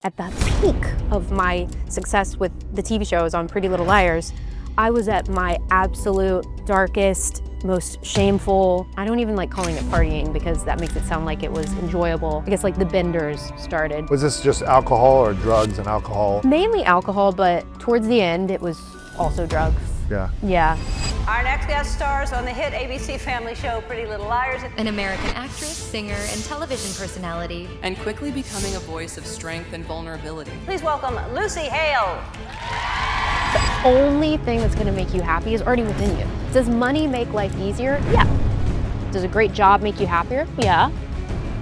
At the peak of my success with the TV shows on Pretty Little Liars, I was at my absolute darkest, most shameful, I don't even like calling it partying because that makes it sound like it was enjoyable. I guess like the benders started. Was this just alcohol or drugs and alcohol? Mainly alcohol, but towards the end it was also drugs. Yeah. Yeah. Our next guest stars on the hit ABC family show Pretty Little Liars. An American actress, singer, and television personality. And quickly becoming a voice of strength and vulnerability. Please welcome Lucy Hale. The only thing that's gonna make you happy is already within you. Does money make life easier? Yeah. Does a great job make you happier? Yeah.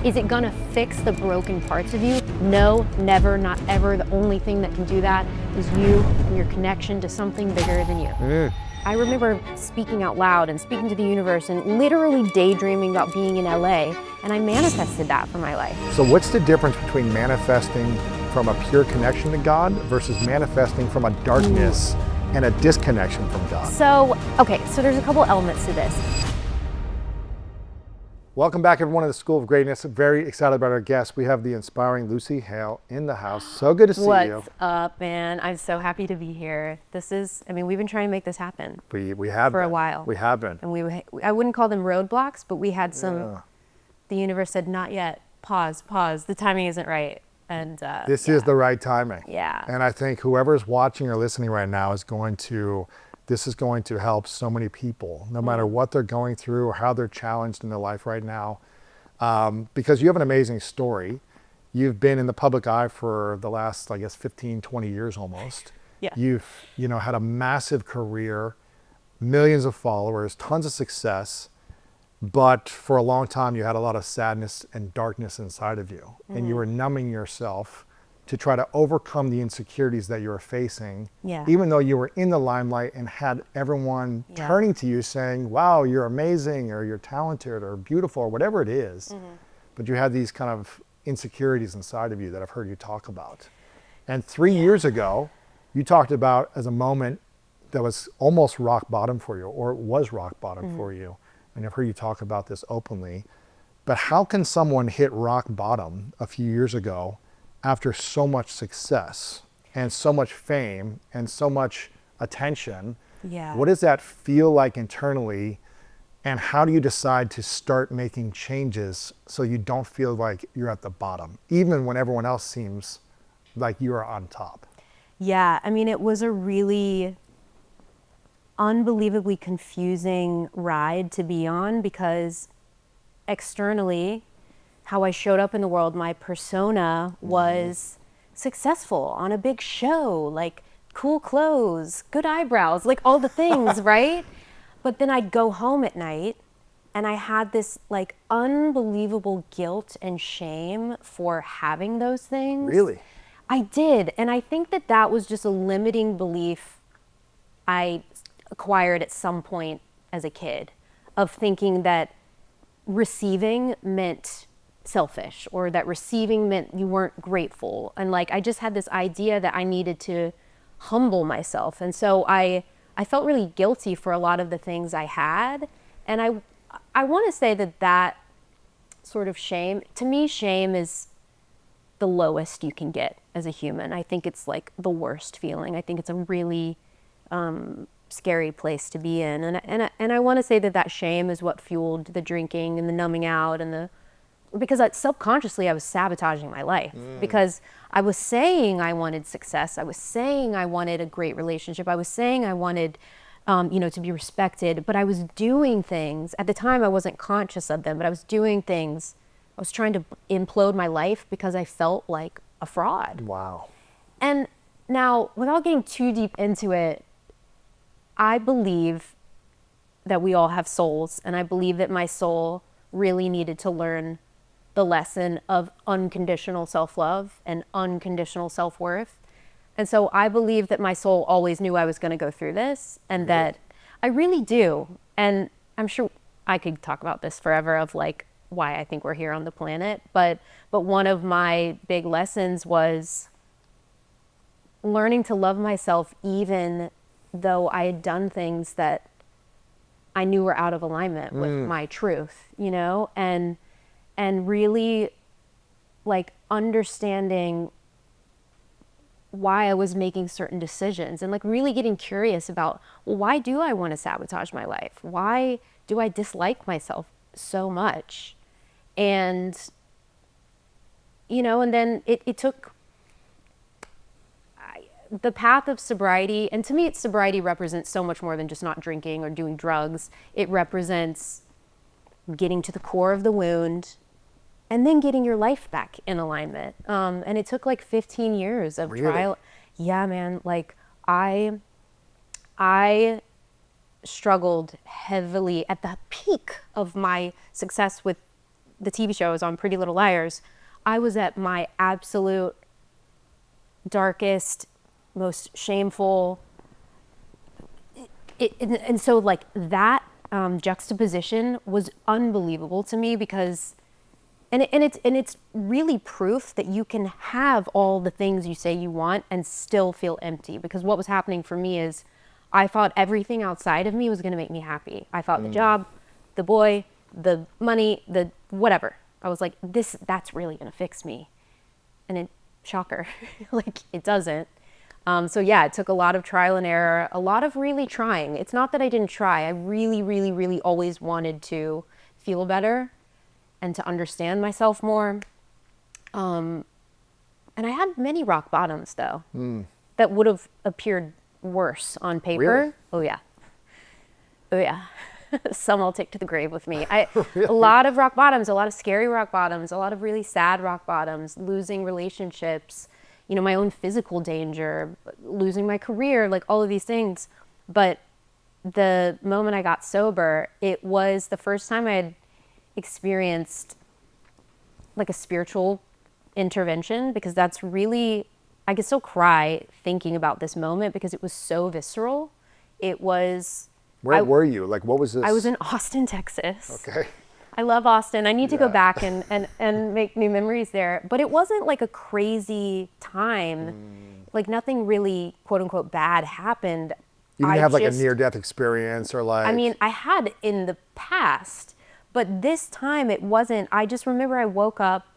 Is it gonna fix the broken parts of you? No, never, not ever. The only thing that can do that is you and your connection to something bigger than you. I remember speaking out loud and speaking to the universe and literally daydreaming about being in LA, and I manifested that for my life. So what's the difference between manifesting from a pure connection to God versus manifesting from a darkness and a disconnection from God? So there's a couple elements to this. Welcome back, everyone, to the School of Greatness. Very excited about our guest. We have the inspiring Lucy Hale in the house. So good to see you. What's up, man? I'm so happy to be here. We've been trying to make this happen. We have for been. a while. We have been. And I wouldn't call them roadblocks, but we had some, the universe said, not yet, pause, the timing isn't right. And this is the right timing. Yeah. And I think whoever's watching or listening right now this is going to help so many people, no matter what they're going through or how they're challenged in their life right now. Because you have an amazing story. You've been in the public eye for the last, 15, 20 years almost. Yeah. You've, had a massive career, millions of followers, tons of success, but for a long time you had a lot of sadness and darkness inside of you. And you were numbing yourself to try to overcome the insecurities that you were facing, even though you were in the limelight and had everyone turning to you saying, wow, you're amazing, or you're talented, or beautiful, or whatever it is. But you had these kind of insecurities inside of you that I've heard you talk about. And 3 years ago, you talked about as a moment that was almost rock bottom for you, or it was rock bottom for you. And I've heard you talk about this openly. But how can someone hit rock bottom a few years ago after so much success and so much fame and so much attention? What does that feel like internally? And how do you decide to start making changes so you don't feel like you're at the bottom, even when everyone else seems like you are on top? Yeah, I mean, it was a really unbelievably confusing ride to be on because externally, how I showed up in the world, my persona was successful on a big show, like cool clothes, good eyebrows, like all the things, right? But then I'd go home at night and I had this like unbelievable guilt and shame for having those things. Really? I did. And I think that was just a limiting belief I acquired at some point as a kid of thinking that receiving meant selfish, or that receiving meant you weren't grateful. And like, I just had this idea that I needed to humble myself. And so I felt really guilty for a lot of the things I had. And I want to say that sort of shame, to me, shame is the lowest you can get as a human. I think it's like the worst feeling. I think it's a really scary place to be in. And I want to say that shame is what fueled the drinking and the numbing out and because subconsciously I was sabotaging my life because I was saying I wanted success. I was saying I wanted a great relationship. I was saying I wanted, to be respected, but I was doing things. At the time I wasn't conscious of them, but I was doing things. I was trying to implode my life because I felt like a fraud. Wow. And now, without getting too deep into it, I believe that we all have souls, and I believe that my soul really needed to learn the lesson of unconditional self-love and unconditional self-worth. And so I believe that my soul always knew I was going to go through this, and that I really do. And I'm sure I could talk about this forever of like why I think we're here on the planet. But one of my big lessons was learning to love myself even though I had done things that I knew were out of alignment with my truth, and really like understanding why I was making certain decisions, and like really getting curious about, well, why do I want to sabotage my life? Why do I dislike myself so much? And, you know, and then it took the path of sobriety, and to me, sobriety represents so much more than just not drinking or doing drugs. It represents getting to the core of the wound and then getting your life back in alignment. And it took like 15 years of trial. Yeah, man. Like I struggled heavily at the peak of my success with the TV shows on Pretty Little Liars. I was at my absolute darkest, most shameful. And so like that juxtaposition was unbelievable to me, because and it's really proof that you can have all the things you say you want and still feel empty. Because what was happening for me is I thought everything outside of me was going to make me happy. I thought the job, the boy, the money, the whatever. I was like, that's really going to fix me. And it, shocker, like it doesn't. So yeah, it took a lot of trial and error, a lot of really trying. It's not that I didn't try. I really, really, really always wanted to feel better and to understand myself more. And I had many rock bottoms though, that would have appeared worse on paper. Really? Oh yeah. Oh yeah. Some I'll take to the grave with me. A lot of rock bottoms, a lot of scary rock bottoms, a lot of really sad rock bottoms, losing relationships, you know, my own physical danger, losing my career, like all of these things. But the moment I got sober, it was the first time I had experienced like a spiritual intervention, because that's really, I could still cry thinking about this moment because it was so visceral. It was... Where were you? Like, what was this? I was in Austin, Texas. Okay. I love Austin. I need to go back and make new memories there. But it wasn't like a crazy time. Like nothing really, quote unquote, bad happened. You didn't have like a near-death experience or like... I mean, I had in the past, but this time it wasn't. I just remember I woke up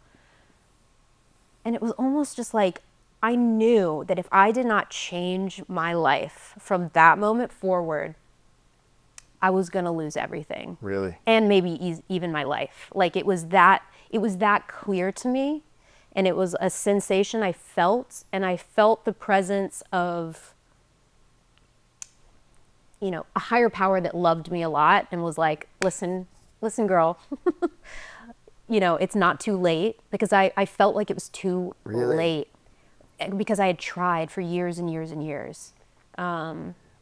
and it was almost just like, I knew that if I did not change my life from that moment forward, I was going to lose everything. Really? And maybe even my life. Like it was that clear to me, and it was a sensation I felt, and I felt the presence of, you know, a higher power that loved me a lot and was like, listen girl, you know, it's not too late, because I felt like it was too late, because I had tried for years and years and years.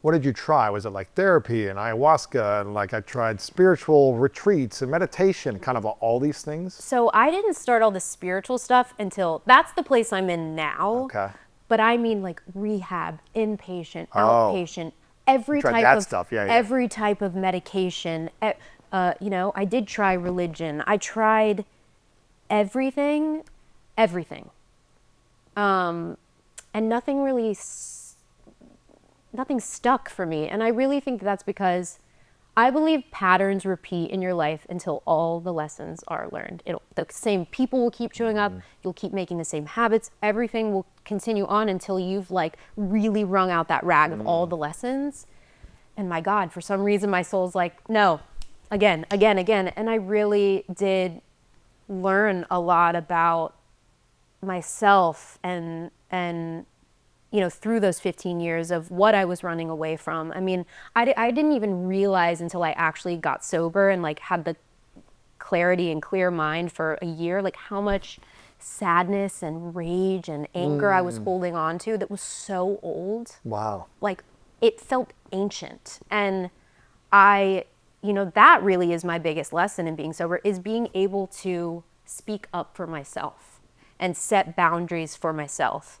What did you try? Was it like therapy and ayahuasca, and like I tried spiritual retreats and meditation, kind of all these things? So I didn't start all the spiritual stuff until, that's the place I'm in now. Okay. But I mean like rehab, inpatient, outpatient, every tried type that of stuff. Yeah. every type of medication. You know, I did try religion. I tried everything. And nothing really nothing stuck for me. And I really think that's because I believe patterns repeat in your life until all the lessons are learned. The same people will keep showing up. You'll keep making the same habits. Everything will continue on until you've like really wrung out that rag of all the lessons. And my God, for some reason, my soul's like, no, again. And I really did learn a lot about myself and you know, through those 15 years of what I was running away from. I mean, I didn't even realize until I actually got sober and like had the clarity and clear mind for a year, like how much sadness and rage and anger I was holding on to that was so old. Wow. Like it felt ancient. And you know, that really is my biggest lesson in being sober, is being able to speak up for myself and set boundaries for myself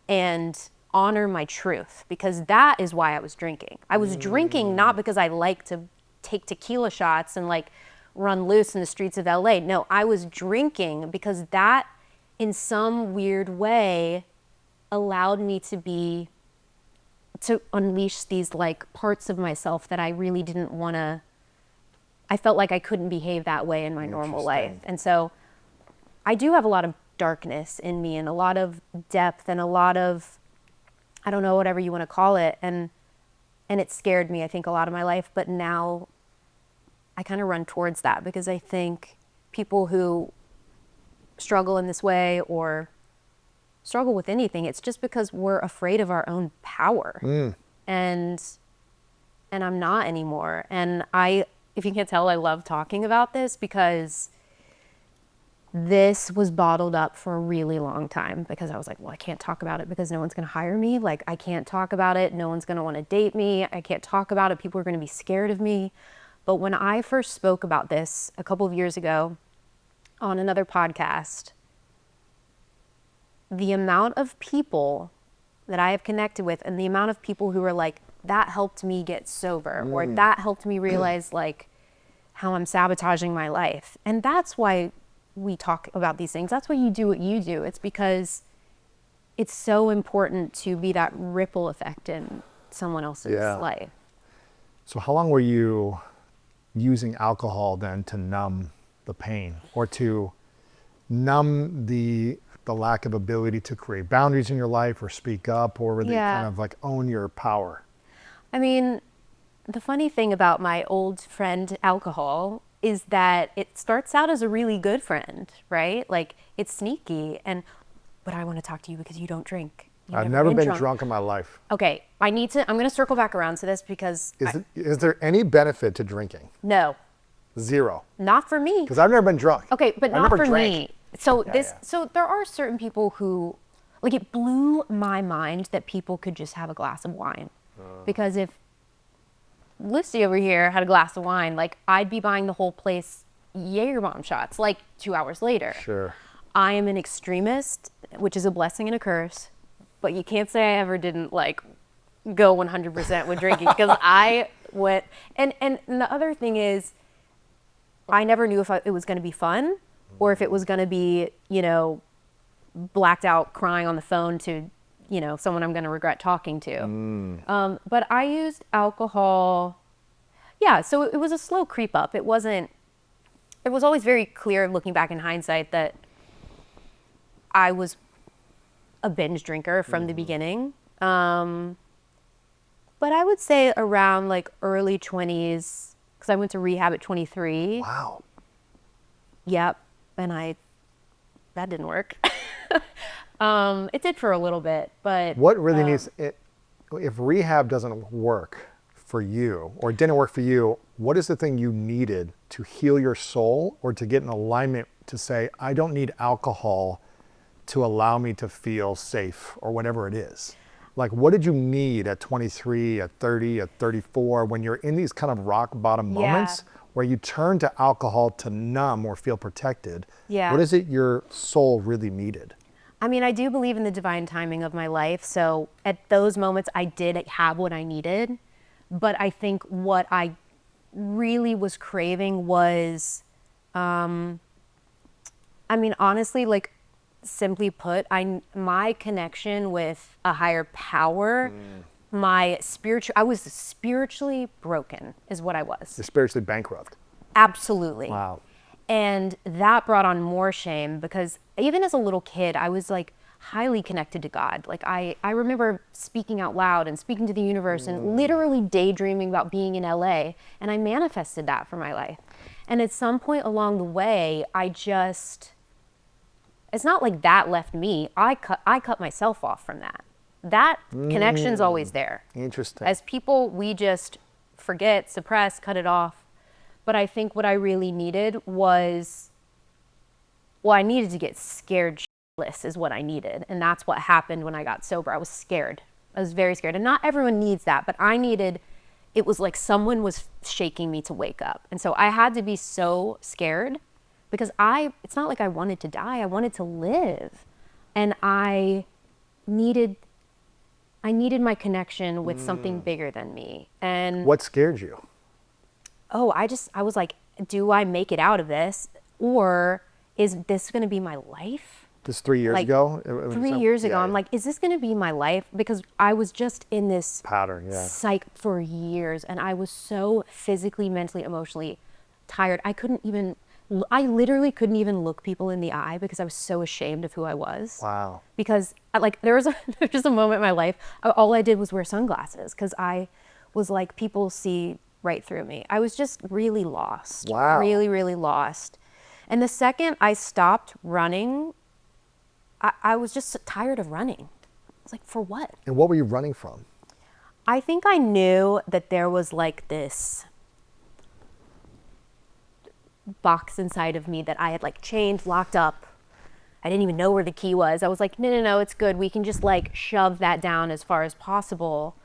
and honor my truth, because that is why I was drinking. I was drinking not because I like to take tequila shots and like run loose in the streets of LA. No, I was drinking because that in some weird way allowed me to unleash these like parts of myself that I really didn't want to. I felt like I couldn't behave that way in my normal life. And so I do have a lot of darkness in me and a lot of depth and a lot of I don't know, whatever you want to call it. And it scared me, I think, a lot of my life. But now I kind of run towards that, because I think people who struggle in this way or struggle with anything, it's just because we're afraid of our own power. And I'm not anymore. And if you can't tell, I love talking about this, because this was bottled up for a really long time, because I was like, well, I can't talk about it because no one's going to hire me. Like, I can't talk about it. No one's going to want to date me. I can't talk about it. People are going to be scared of me. But when I first spoke about this a couple of years ago on another podcast, the amount of people that I have connected with, and the amount of people who are like, that helped me get sober, or that helped me realize like how I'm sabotaging my life. And that's why we talk about these things. That's why you do what you do. It's because it's so important to be that ripple effect in someone else's life. So how long were you using alcohol then to numb the pain, or to numb the lack of ability to create boundaries in your life or speak up, or really kind of like own your power? I mean, the funny thing about my old friend alcohol is that it starts out as a really good friend, right? Like, it's sneaky, but I want to talk to you because you don't drink. I've never been drunk in my life. Okay, I'm going to circle back around to this, because Is there any benefit to drinking? No. Zero. Not for me. Because I've never been drunk. Okay, but not for me. So so there are certain people who, like, it blew my mind that people could just have a glass of wine. Because if Lucy over here had a glass of wine, like, I'd be buying the whole place Jaeger bomb shots like 2 hours later. Sure. I am an extremist, which is a blessing and a curse, but you can't say I ever didn't like go 100% with drinking, because I went, and the other thing is, I never knew if it was going to be fun, or if it was going to be, blacked out crying on the phone to, someone I'm going to regret talking to. But I used alcohol. Yeah. So it was a slow creep up. It was always very clear looking back in hindsight that I was a binge drinker from the beginning. But I would say around like early 20s, because I went to rehab at 23. Wow. Yep. And that didn't work. It did for a little bit, but what really needs it? If rehab doesn't work for you, or didn't work for you, what is the thing you needed to heal your soul, or to get in alignment to say, I don't need alcohol to allow me to feel safe, or whatever it is? Like, what did you need at 23, at 30, at 34, when you're in these kind of rock bottom moments where you turn to alcohol to numb or feel protected? Yeah. What is it your soul really needed? I mean, I do believe in the divine timing of my life. So at those moments, I did have what I needed. But I think what I really was craving was, honestly, like, simply put, my connection with a higher power, I was spiritually broken, is what I was. You're spiritually bankrupt. Absolutely. Wow. And that brought on more shame, because even as a little kid, I was like highly connected to God. Like, I remember speaking out loud and speaking to the universe and literally daydreaming about being in LA. And I manifested that for my life. And at some point along the way, it's not like that left me. I cut myself off from that. That connection's always there. Interesting. As people, we just forget, suppress, cut it off. But I think what I really needed was, I needed to get scared shitless is what I needed. And that's what happened when I got sober. I was scared. I was very scared. And not everyone needs that, but it was like someone was shaking me to wake up. And so I had to be so scared, because it's not like I wanted to die. I wanted to live. And I needed my connection with something bigger than me. And what scared you? I was like, do I make it out of this? Or is this going to be my life? This 3 years Like, ago? 3 years ago, I'm like, is this going to be my life? Because I was just in this pattern, psych for years. And I was so physically, mentally, emotionally tired. I couldn't even I literally couldn't even look people in the eye because I was so ashamed of who I was. Wow. Because there was just a moment in my life, all I did was wear sunglasses because I was like, people see right through me. I was just really lost. Wow. Really, really lost. And the second I stopped running, I was just tired of running. I was like, for what? And what were you running from? I think I knew that there was like this box inside of me that I had like chained, locked up. I didn't even know where the key was. I was like, no, it's good. We can just like shove that down as far as possible.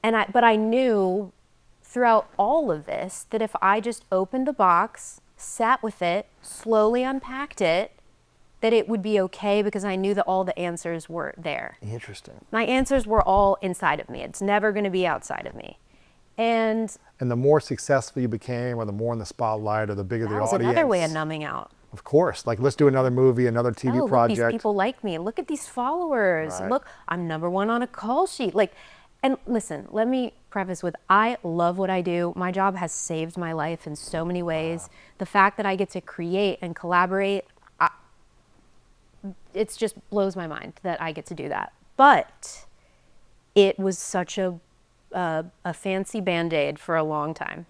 But I knew throughout all of this that if I just opened the box, sat with it, slowly unpacked it, that it would be okay because I knew that all the answers were there. Interesting. My answers were all inside of me. It's never going to be outside of me. And the more successful you became, or the more in the spotlight, or the bigger the that was audience. another way of numbing out. Of course. Like, let's do another movie, another TV Look, project. these people like me. Look at these followers. Right. Look, I'm #1 on a call sheet. Like, and listen, let me preface with, I love what I do. My job has saved my life in so many ways. Wow. The fact that I get to create and collaborate, it just blows my mind that I get to do that. But it was such a fancy Band-Aid for a long time.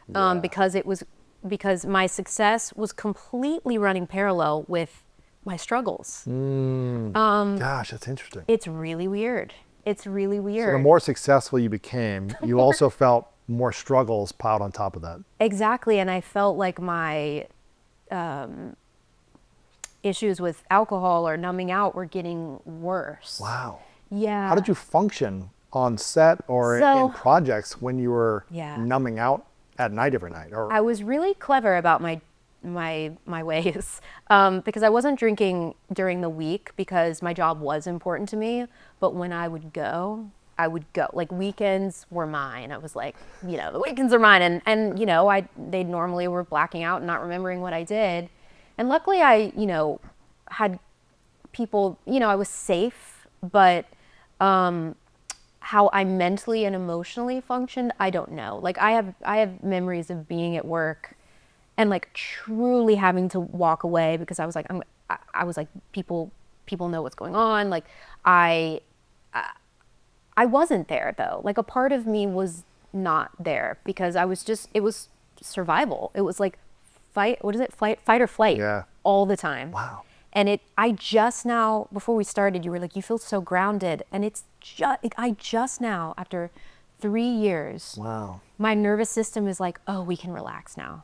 Because my success was completely running parallel with my struggles. Gosh, that's interesting. It's really weird. It's really weird. So the more successful you became, you also felt more struggles piled on top of that. Exactly, and I felt like my issues with alcohol or numbing out were getting worse. Wow. Yeah. How did you function on set or in projects when you were numbing out at night every night? Or I was really clever about my ways because I wasn't drinking during the week because my job was important to me. But when I would go. Like, weekends were mine. I was like, the weekends are mine. And they normally were blacking out and not remembering what I did. And luckily I, had people, I was safe, but how I mentally and emotionally functioned, I don't know. Like, I have memories of being at work and like truly having to walk away because I was like, people know what's going on. Like, I wasn't there though. Like, a part of me was not there because it was survival. It was like fight or flight all the time. Wow. And I just now, before we started, you were like, you feel so grounded. And I just now, after 3 years, wow, my nervous system is like, oh, we can relax now.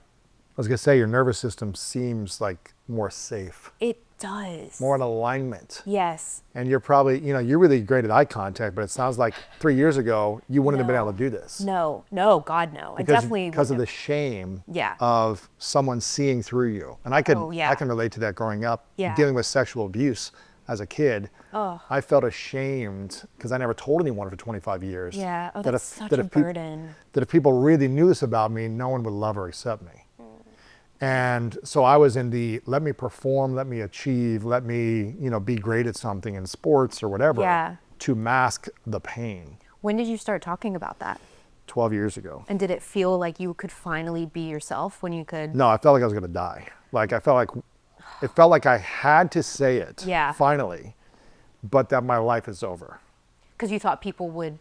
I was going to say, your nervous system seems like more safe. It does. More in alignment. Yes. And you're probably, you're really great at eye contact, but it sounds like 3 years ago, you wouldn't have been able to do this. No, God, no. Because of the shame of someone seeing through you. And I can relate to that growing up, dealing with sexual abuse as a kid. Oh. I felt ashamed because I never told anyone for 25 years. Yeah, that's such a burden. That if people really knew this about me, no one would love or accept me. And so I was in the, let me perform, let me achieve, let me, be great at something in sports or whatever to mask the pain. When did you start talking about that? 12 years ago. And did it feel like you could finally be yourself when you could? No, I felt like I was going to die. Like, it felt like I had to say it finally, but that my life is over. Because you thought people would?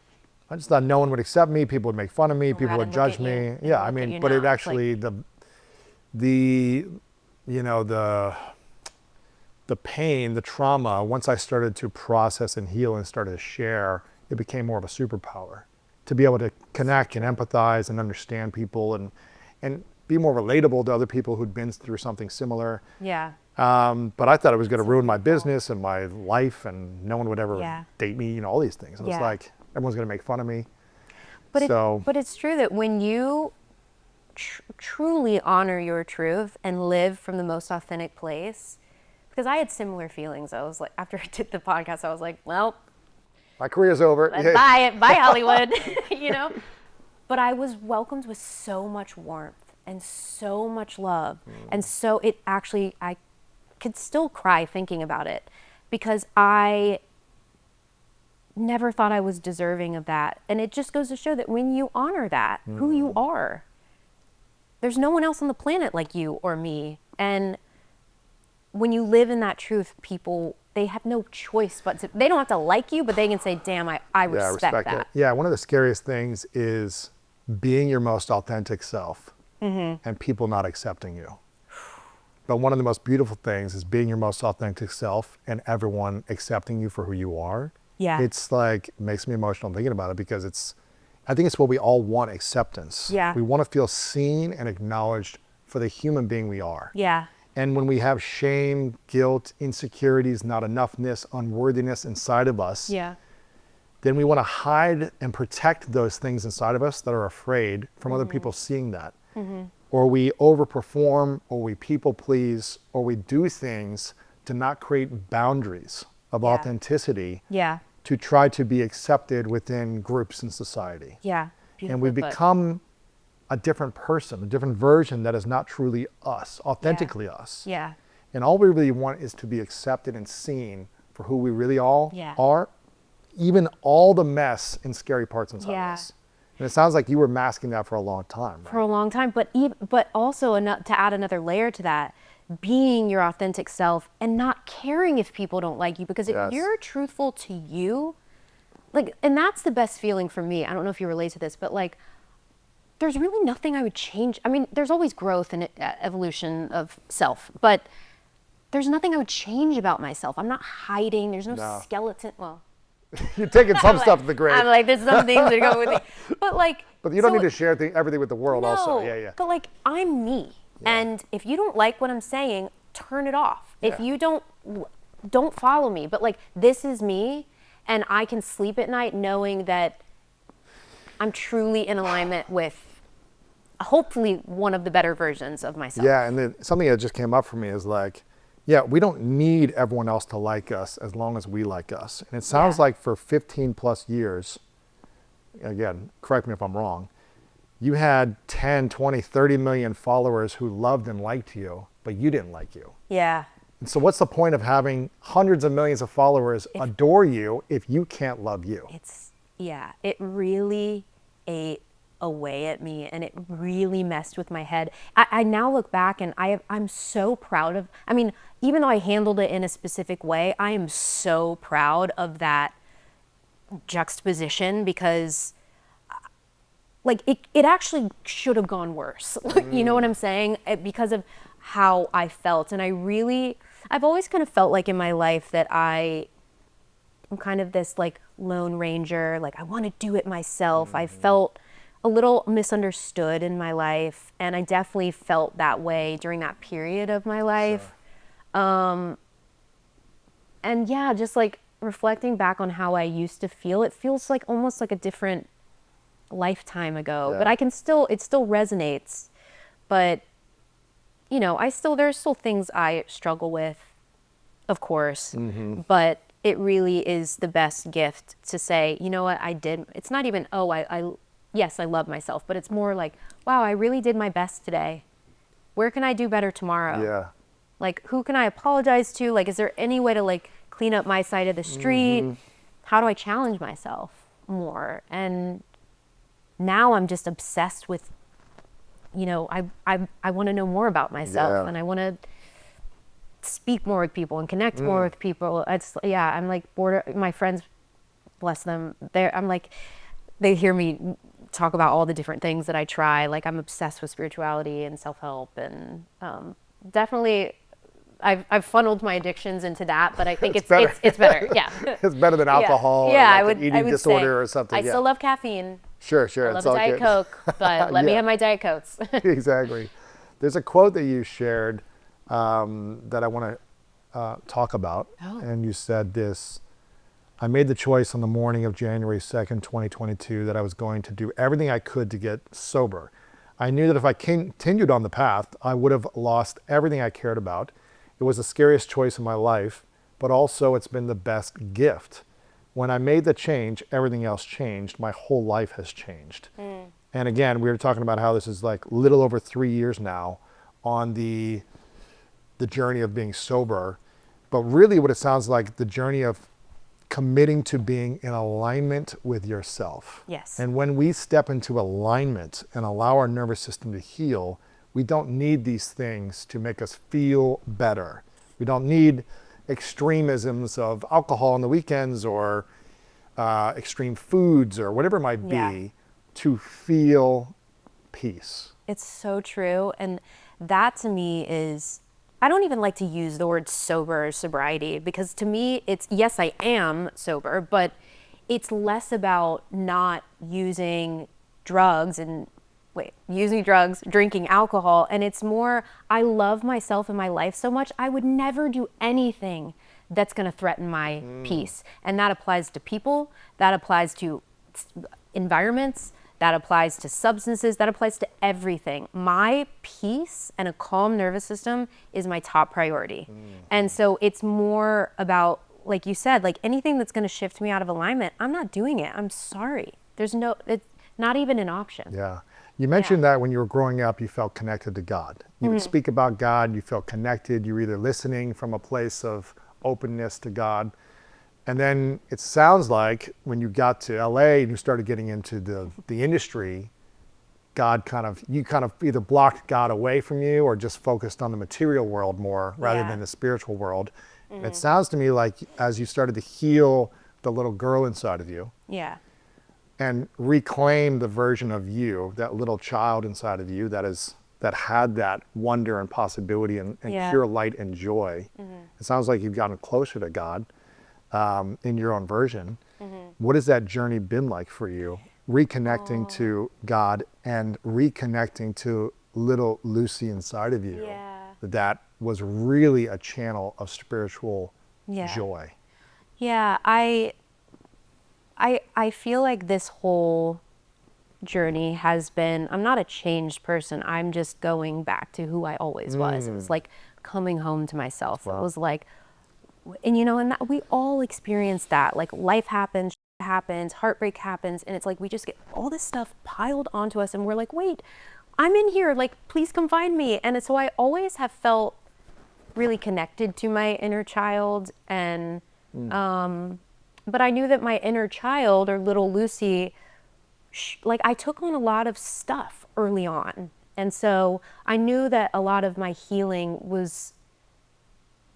I just thought no one would accept me, people would make fun of me, people would judge me. Yeah, I mean, but it actually, the pain, the trauma, once I started to process and heal and started to share, it became more of a superpower to be able to connect and empathize and understand people and be more relatable to other people who'd been through something similar. Yeah. But I thought it was going to ruin my business and my life, and no one would ever date me, all these things. And it's like, everyone's going to make fun of me. But it's true that when you truly honor your truth and live from the most authentic place, because I had similar feelings. I was like, after I did the podcast, I was like, well, my career's over. Bye Hollywood, But I was welcomed with so much warmth and so much love. And so I could still cry thinking about it because I never thought I was deserving of that. And it just goes to show that when you honor that, who you are, there's no one else on the planet like you or me. And when you live in that truth, people, they have no choice but to, they don't have to like you, but they can say, damn, I respect that. It. Yeah, one of the scariest things is being your most authentic self and people not accepting you. But one of the most beautiful things is being your most authentic self and everyone accepting you for who you are. Yeah. It's like, it makes me emotional thinking about it because I think it's what we all want, acceptance. Yeah. We want to feel seen and acknowledged for the human being we are. Yeah. And when we have shame, guilt, insecurities, not enoughness, unworthiness inside of us, Yeah. then we want to hide and protect those things inside of us that are afraid from other people seeing that. Or we overperform, or we people please, or we do things to not create boundaries of authenticity Yeah. to try to be accepted within groups in society. Yeah. And we become a different person, a different version that is not truly us, authentically us. Yeah. And all we really want is to be accepted and seen for who we really all are, even all the mess and scary parts inside of us. And it sounds like you were masking that for a long time, right? For a long time, but also to add another layer to that, being your authentic self and not caring if people don't like you, because if you're truthful to you, like, and that's the best feeling for me. I don't know if you relate to this, but like, there's really nothing I would change. I mean, there's always growth and evolution of self, but there's nothing I would change about myself. I'm not hiding. There's no skeleton. Well, You're taking some stuff to the grave. I'm like, there's some things that go with me, but like. But you don't need to share everything with the world also. No, Yeah. But like, I'm me. And if you don't like what I'm saying, turn it off. If you don't follow me. But like, this is me, and I can sleep at night knowing that I'm truly in alignment with hopefully one of the better versions of myself. Yeah, and then something that just came up for me is like, we don't need everyone else to like us as long as we like us. And it sounds like for 15 plus years, again, correct me if I'm wrong, you had 10, 20, 30 million followers who loved and liked you, but you didn't like you. Yeah. And so what's the point of having hundreds of millions of followers adore you if you can't love you? It really ate away at me, and it really messed with my head. I now look back and I'm so proud of, I mean, even though I handled it in a specific way, I am so proud of that juxtaposition, because like it actually should have gone worse. You know what I'm saying? Because of how I felt. And I've always kind of felt like in my life that I'm kind of this like lone ranger, like I want to do it myself. I felt a little misunderstood in my life, and I definitely felt that way during that period of my life. And yeah, just like reflecting back on how I used to feel, it feels like almost like a different lifetime ago, but it still resonates. But you know, there's still things I struggle with, of course, but it really is the best gift to say, you know what, I did. It's not even, yes, I love myself, but it's more like, wow, I really did my best today. Where can I do better tomorrow? Yeah. Like, who can I apologize to? Like, is there any way to like clean up my side of the street? How do I challenge myself more? And now I'm just obsessed with, you know, I want to know more about myself, and I want to speak more with people and connect more with people. I'm like bored. My friends, bless them, they hear me talk about all the different things that I try. Like, I'm obsessed with spirituality and self-help, and definitely I've funneled my addictions into that, but I think it's better. Yeah. It's better than alcohol or I an eating disorder or something. I still love caffeine. Sure. I love it's a all Diet good. Coke, but let me have my Diet Cokes. Exactly. There's a quote that you shared that I want to talk about. And you said this: I made the choice on the morning of January 2nd, 2022, that I was going to do everything I could to get sober. I knew that if I continued on the path, I would have lost everything I cared about. It was the scariest choice in my life, but also it's been the best gift. When I made the change, everything else changed. My whole life has changed. And again, we were talking about how this is like little over 3 years now on the journey of being sober. But really what it sounds like, the journey of committing to being in alignment with yourself. Yes. And when we step into alignment and allow our nervous system to heal, We don't need these things to make us feel better. We don't need extremisms of alcohol on the weekends or extreme foods or whatever it might be Yeah. to feel peace. It's so true. And that to me is, I don't even like to use the word sober or sobriety, because to me it's, yes, I am sober, but it's less about not using drugs drinking alcohol. And it's more, I love myself and my life so much, I would never do anything that's going to threaten my peace. And that applies to people, that applies to environments, that applies to substances, that applies to everything. My peace and a calm nervous system is my top priority. And so it's more about, like you said, like anything that's going to shift me out of alignment, I'm not doing it. I'm sorry. It's not even an option. Yeah. You mentioned that when you were growing up, you felt connected to God. You would speak about God, you felt connected, you were either listening from a place of openness to God. And then it sounds like when you got to LA and you started getting into the industry, you kind of either blocked God away from you or just focused on the material world more rather than the spiritual world. And it sounds to me like as you started to heal the little girl inside of you, Yeah. and reclaim the version of you, that little child inside of you that had that wonder and possibility and pure light and joy. It sounds like you've gotten closer to God in your own version. What has that journey been like for you? Reconnecting to God and reconnecting to little Lucy inside of you. That was really a channel of spiritual joy. Yeah, I feel like this whole journey has been, I'm not a changed person. I'm just going back to who I always was. It was like coming home to myself. It was like, and and that, we all experience that. Like life happens, heartbreak happens, and it's like we just get all this stuff piled onto us and we're like, wait, I'm in here, like please come find me. And so I always have felt really connected to my inner child, and but I knew that my inner child, or little Lucy, like I took on a lot of stuff early on. And so I knew that a lot of my healing was,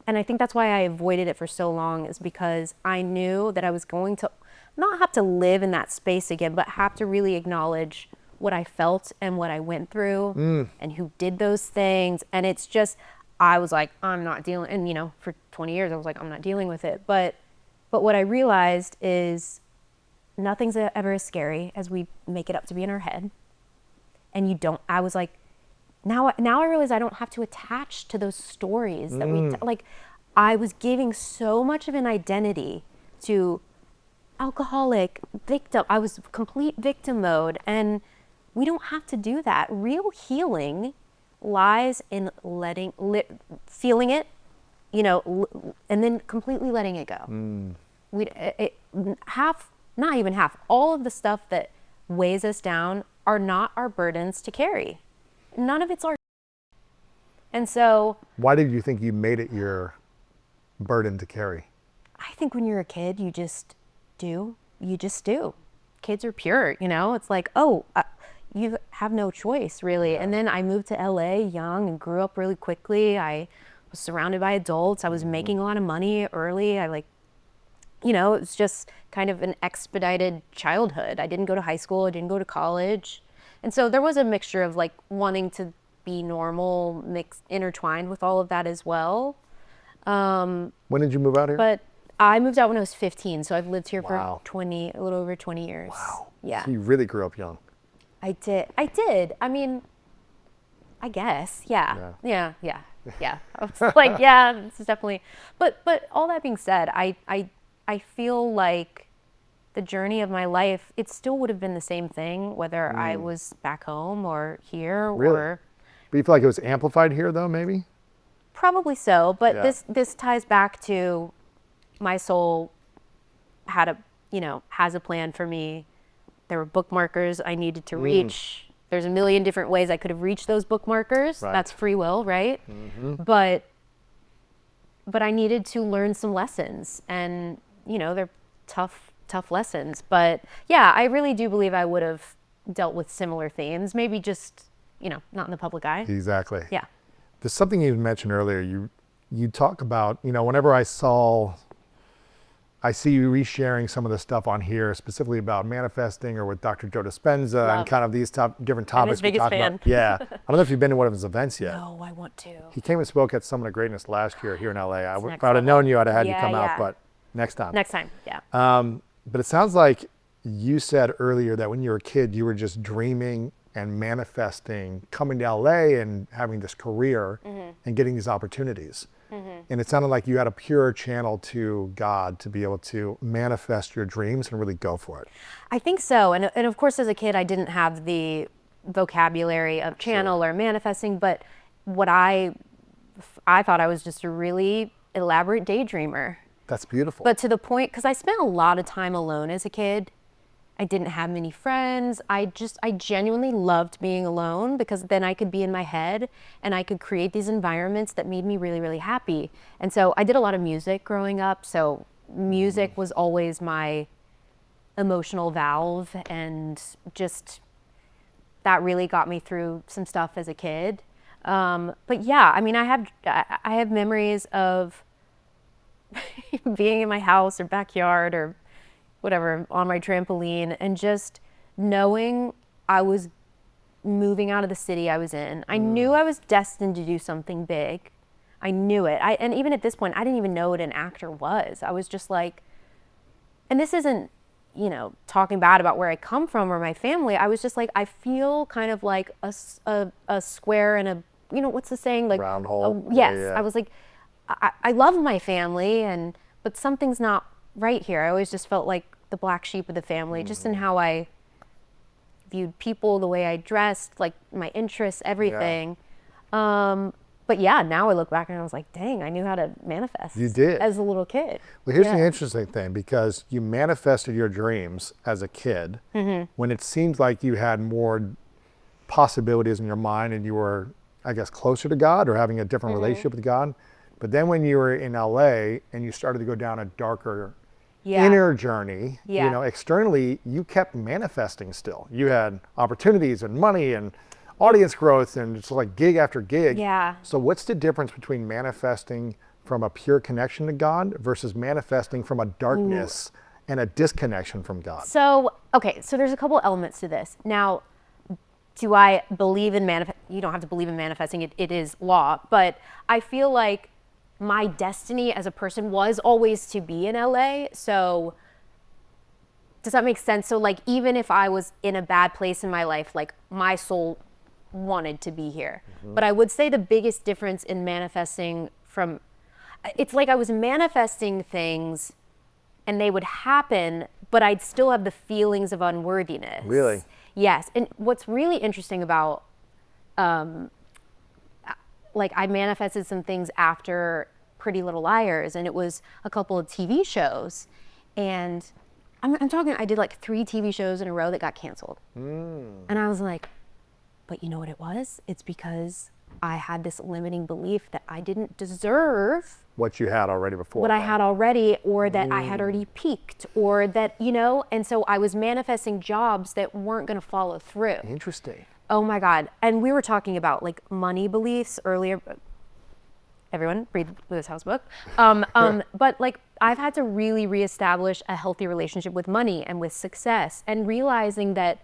and I think that's why I avoided it for so long, is because I knew that I was going to not have to live in that space again, but have to really acknowledge what I felt and what I went through and who did those things. And it's just, I was like, I'm not dealing, and for 20 years I was like, I'm not dealing with it. But what I realized is nothing's ever as scary as we make it up to be in our head. And I was like, now I realize I don't have to attach to those stories that like I was giving so much of an identity to alcoholic, victim. I was complete victim mode, and we don't have to do that. Real healing lies in feeling it, and then completely letting it go. Not even half, all of the stuff that weighs us down are not our burdens to carry. None of it's our. And so. Why did you think you made it your burden to carry? I think when you're a kid, you just do. You just do. Kids are pure, It's like, you have no choice, really. And then I moved to LA young and grew up really quickly. I was surrounded by adults. I was making a lot of money early. It was just kind of an expedited childhood. I didn't go to high school. I didn't go to college. And so there was a mixture of like wanting to be normal, intertwined with all of that as well. When did you move out here? But I moved out when I was 15. So I've lived here Wow. for a little over 20 years. Wow. Yeah. So you really grew up young. I did. I mean, I guess. Yeah. I was like, yeah, this is definitely, but all that being said, I feel like the journey of my life, it still would have been the same thing, whether I was back home or here. Really? Or But you feel like it was amplified here though, maybe? probably so, but Yeah. this ties back to my soul has a plan for me. There were bookmarkers I needed to reach. There's a million different ways I could have reached those bookmarkers. Right. That's free will, right? But I needed to learn some lessons, and they're tough lessons. But yeah, I really do believe I would have dealt with similar themes, maybe just not in the public eye. Exactly. Yeah. There's something you mentioned earlier. You talk about, whenever I see you resharing some of the stuff on here, specifically about manifesting or with Dr. Joe Dispenza and Love. kind of these different I'm his topics we biggest talk fan. about. Yeah. I don't know if you've been to one of his events yet. No, I want to. He came and spoke at Summit of Greatness last year here in LA. If next I would have level. known you, I'd have had you Yeah, come out, yeah. but next time. Next time, yeah. But it sounds like you said earlier that when you were a kid, you were just dreaming and manifesting, coming to LA and having this career and getting these opportunities. And it sounded like you had a pure channel to God to be able to manifest your dreams and really go for it. I think so. And of course, as a kid, I didn't have the vocabulary of channel or manifesting, but what I thought I was just a really elaborate daydreamer. That's beautiful. But to the point, because I spent a lot of time alone as a kid. I didn't have many friends. I genuinely loved being alone because then I could be in my head and I could create these environments that made me really, really happy. And so I did a lot of music growing up. So music was always my emotional valve, and just that really got me through some stuff as a kid. But yeah, I mean, I have memories of being in my house or backyard or whatever, on my trampoline, and just knowing I was moving out of the city I was in. I knew I was destined to do something big. I knew it. And even at this point, I didn't even know what an actor was. I was just like, and this isn't, talking bad about where I come from or my family. I was just like, I feel kind of like a square in a, what's the saying? Like round hole. Yes. Yeah. I was like, I love my family, but something's not right here. I always just felt like the black sheep of the family, just in how I viewed people, the way I dressed, like my interests, everything. But yeah, now I look back and I was like, dang, I knew how to manifest. You did. As a little kid. Well, here's the interesting thing, because you manifested your dreams as a kid when it seemed like you had more possibilities in your mind and you were, I guess, closer to God or having a different relationship with God. But then when you were in LA and you started to go down a darker inner journey, externally, you kept manifesting still. You had opportunities and money and audience growth and it's like gig after gig. Yeah. So what's the difference between manifesting from a pure connection to God versus manifesting from a darkness and a disconnection from God? So there's a couple elements to this. Now, do I believe in you don't have to believe in manifesting, it is law, but I feel like my destiny as a person was always to be in LA. So does that make sense? So like, even if I was in a bad place in my life, like my soul wanted to be here. But I would say the biggest difference in manifesting it's like I was manifesting things and they would happen, but I'd still have the feelings of unworthiness. Really? Yes. And what's really interesting about, like, I manifested some things after Pretty Little Liars, and it was a couple of TV shows. And I'm talking, I did like 3 TV shows in a row that got canceled. And I was like, but you know what it was? It's because I had this limiting belief that I didn't deserve What you had already before. what I had already, or that I had already peaked, or that, and so I was manifesting jobs that weren't going to follow through. Interesting. Oh my God. And we were talking about like money beliefs earlier. Everyone read Lewis Howes' book. But like, I've had to really reestablish a healthy relationship with money and with success, and realizing that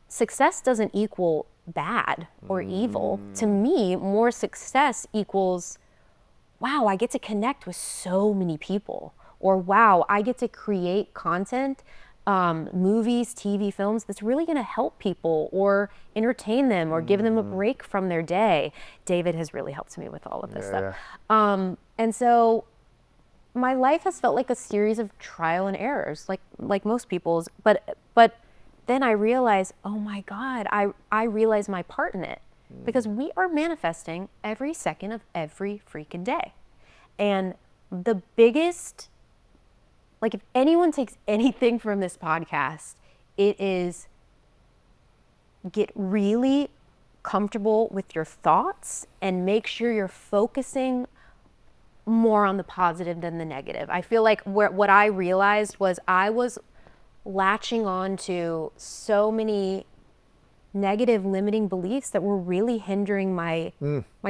success doesn't equal bad or evil. To me, more success equals, wow, I get to connect with so many people, or wow, I get to create content, movies, TV, films that's really going to help people or entertain them or give them a break from their day. David has really helped me with all of this stuff. And so my life has felt like a series of trial and errors, like most people's, but then I realized, oh my God, I realized my part in it, because we are manifesting every second of every freaking day. And the biggest, like, if anyone takes anything from this podcast, it is get really comfortable with your thoughts and make sure you're focusing more on the positive than the negative. I feel like what I realized was I was latching on to so many negative limiting beliefs that were really hindering my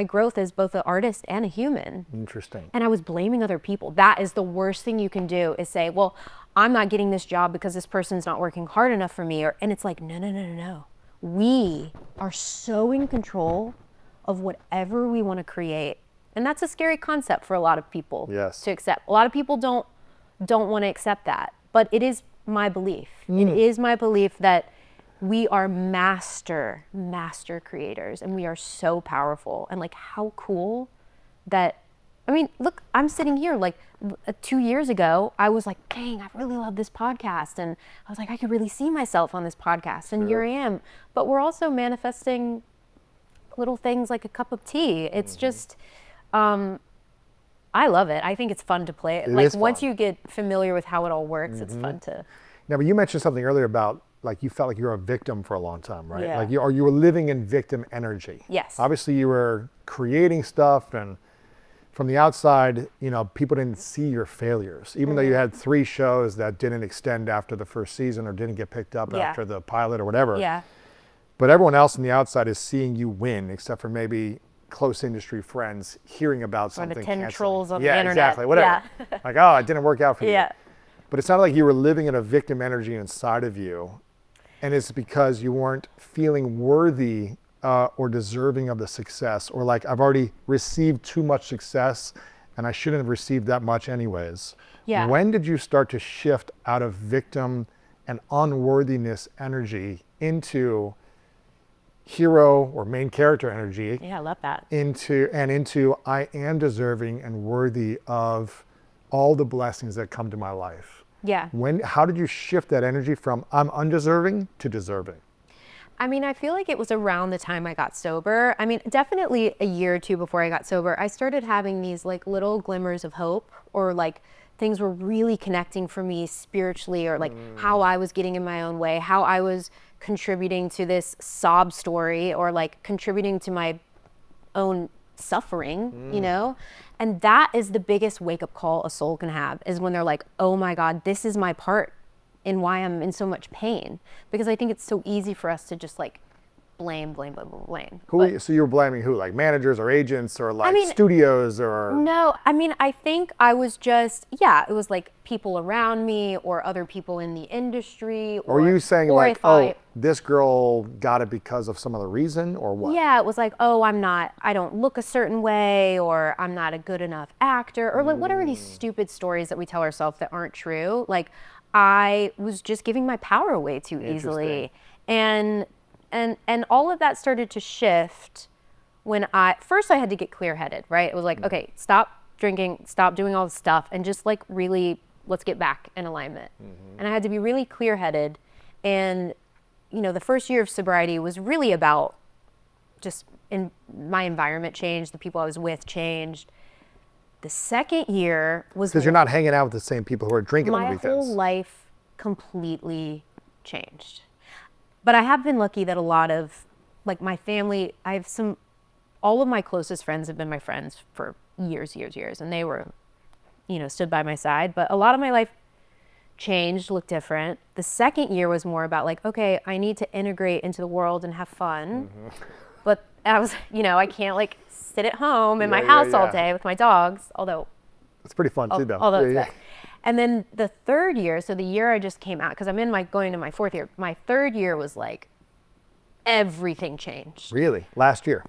growth as both an artist and a human. Interesting. And I was blaming other people. That is the worst thing you can do, is say, well, I'm not getting this job because this person's not working hard enough for me. And it's like, no. We are so in control of whatever we want to create. And that's a scary concept for a lot of people to accept. A lot of people don't want to accept that. But it is my belief. It is my belief that we are master creators, and we are so powerful. And like, how cool that, I mean, look, I'm sitting here like 2 years ago, I was like, dang, I really love this podcast. And I was like, I could really see myself on this podcast. And here I am. But we're also manifesting little things like a cup of tea. It's just, I love it. I think it's fun to play it. Like, once you get familiar with how it all works, it's fun to. Now, but you mentioned something earlier about, like, you felt like you were a victim for a long time, right? Yeah. Like you were living in victim energy. Yes. Obviously, you were creating stuff, and from the outside, people didn't see your failures, even though you had 3 shows that didn't extend after the first season or didn't get picked up after the pilot or whatever. Yeah. But everyone else on the outside is seeing you win, except for maybe close industry friends hearing about something. Or the 10 trolls on the internet. Yeah, exactly. Whatever. Yeah. Like, oh, it didn't work out for you. Yeah. But it sounded like you were living in a victim energy inside of you. And it's because you weren't feeling worthy or deserving of the success, or like, I've already received too much success and I shouldn't have received that much anyways. Yeah. When did you start to shift out of victim and unworthiness energy into hero or main character energy? Yeah, I love that. Into I am deserving and worthy of all the blessings that come to my life. Yeah. How did you shift that energy from I'm undeserving to deserving? I mean, I feel like it was around the time I got sober. I mean, definitely a year or two before I got sober, I started having these like little glimmers of hope, or like things were really connecting for me spiritually, or like how I was getting in my own way, how I was contributing to this sob story, or like contributing to my own suffering, And that is the biggest wake-up call a soul can have, is when they're like, oh my God, this is my part in why I'm in so much pain. Because I think it's so easy for us to just like blame. So you were blaming who? Like managers or agents or like studios or? No, I mean, I think I was just, it was like people around me or other people in the industry. Or were you saying like, this girl got it because of some other reason, or what? Yeah, it was like, I don't look a certain way, or I'm not a good enough actor, or like whatever these stupid stories that we tell ourselves that aren't true. Like, I was just giving my power away too easily. And all of that started to shift when first I had to get clear-headed, right? It was like, okay, stop drinking, stop doing all this stuff, and just like really, let's get back in alignment. And I had to be really clear-headed. And, the first year of sobriety was really about just my environment changed, the people I was with changed. The second year was because you're not hanging out with the same people who are drinking on the weekends. My whole life completely changed. But I have been lucky that a lot of, like, my family, all of my closest friends have been my friends for years, and they were, stood by my side. But a lot of my life changed, looked different. The second year was more about like, okay, I need to integrate into the world and have fun. But I was, I can't like sit at home in my house all day with my dogs, although it's pretty fun too, though. Although it's fun. And then the third year, so the year I just came out, because I'm going to my 4th year. My third year was like everything changed. Really? Last year?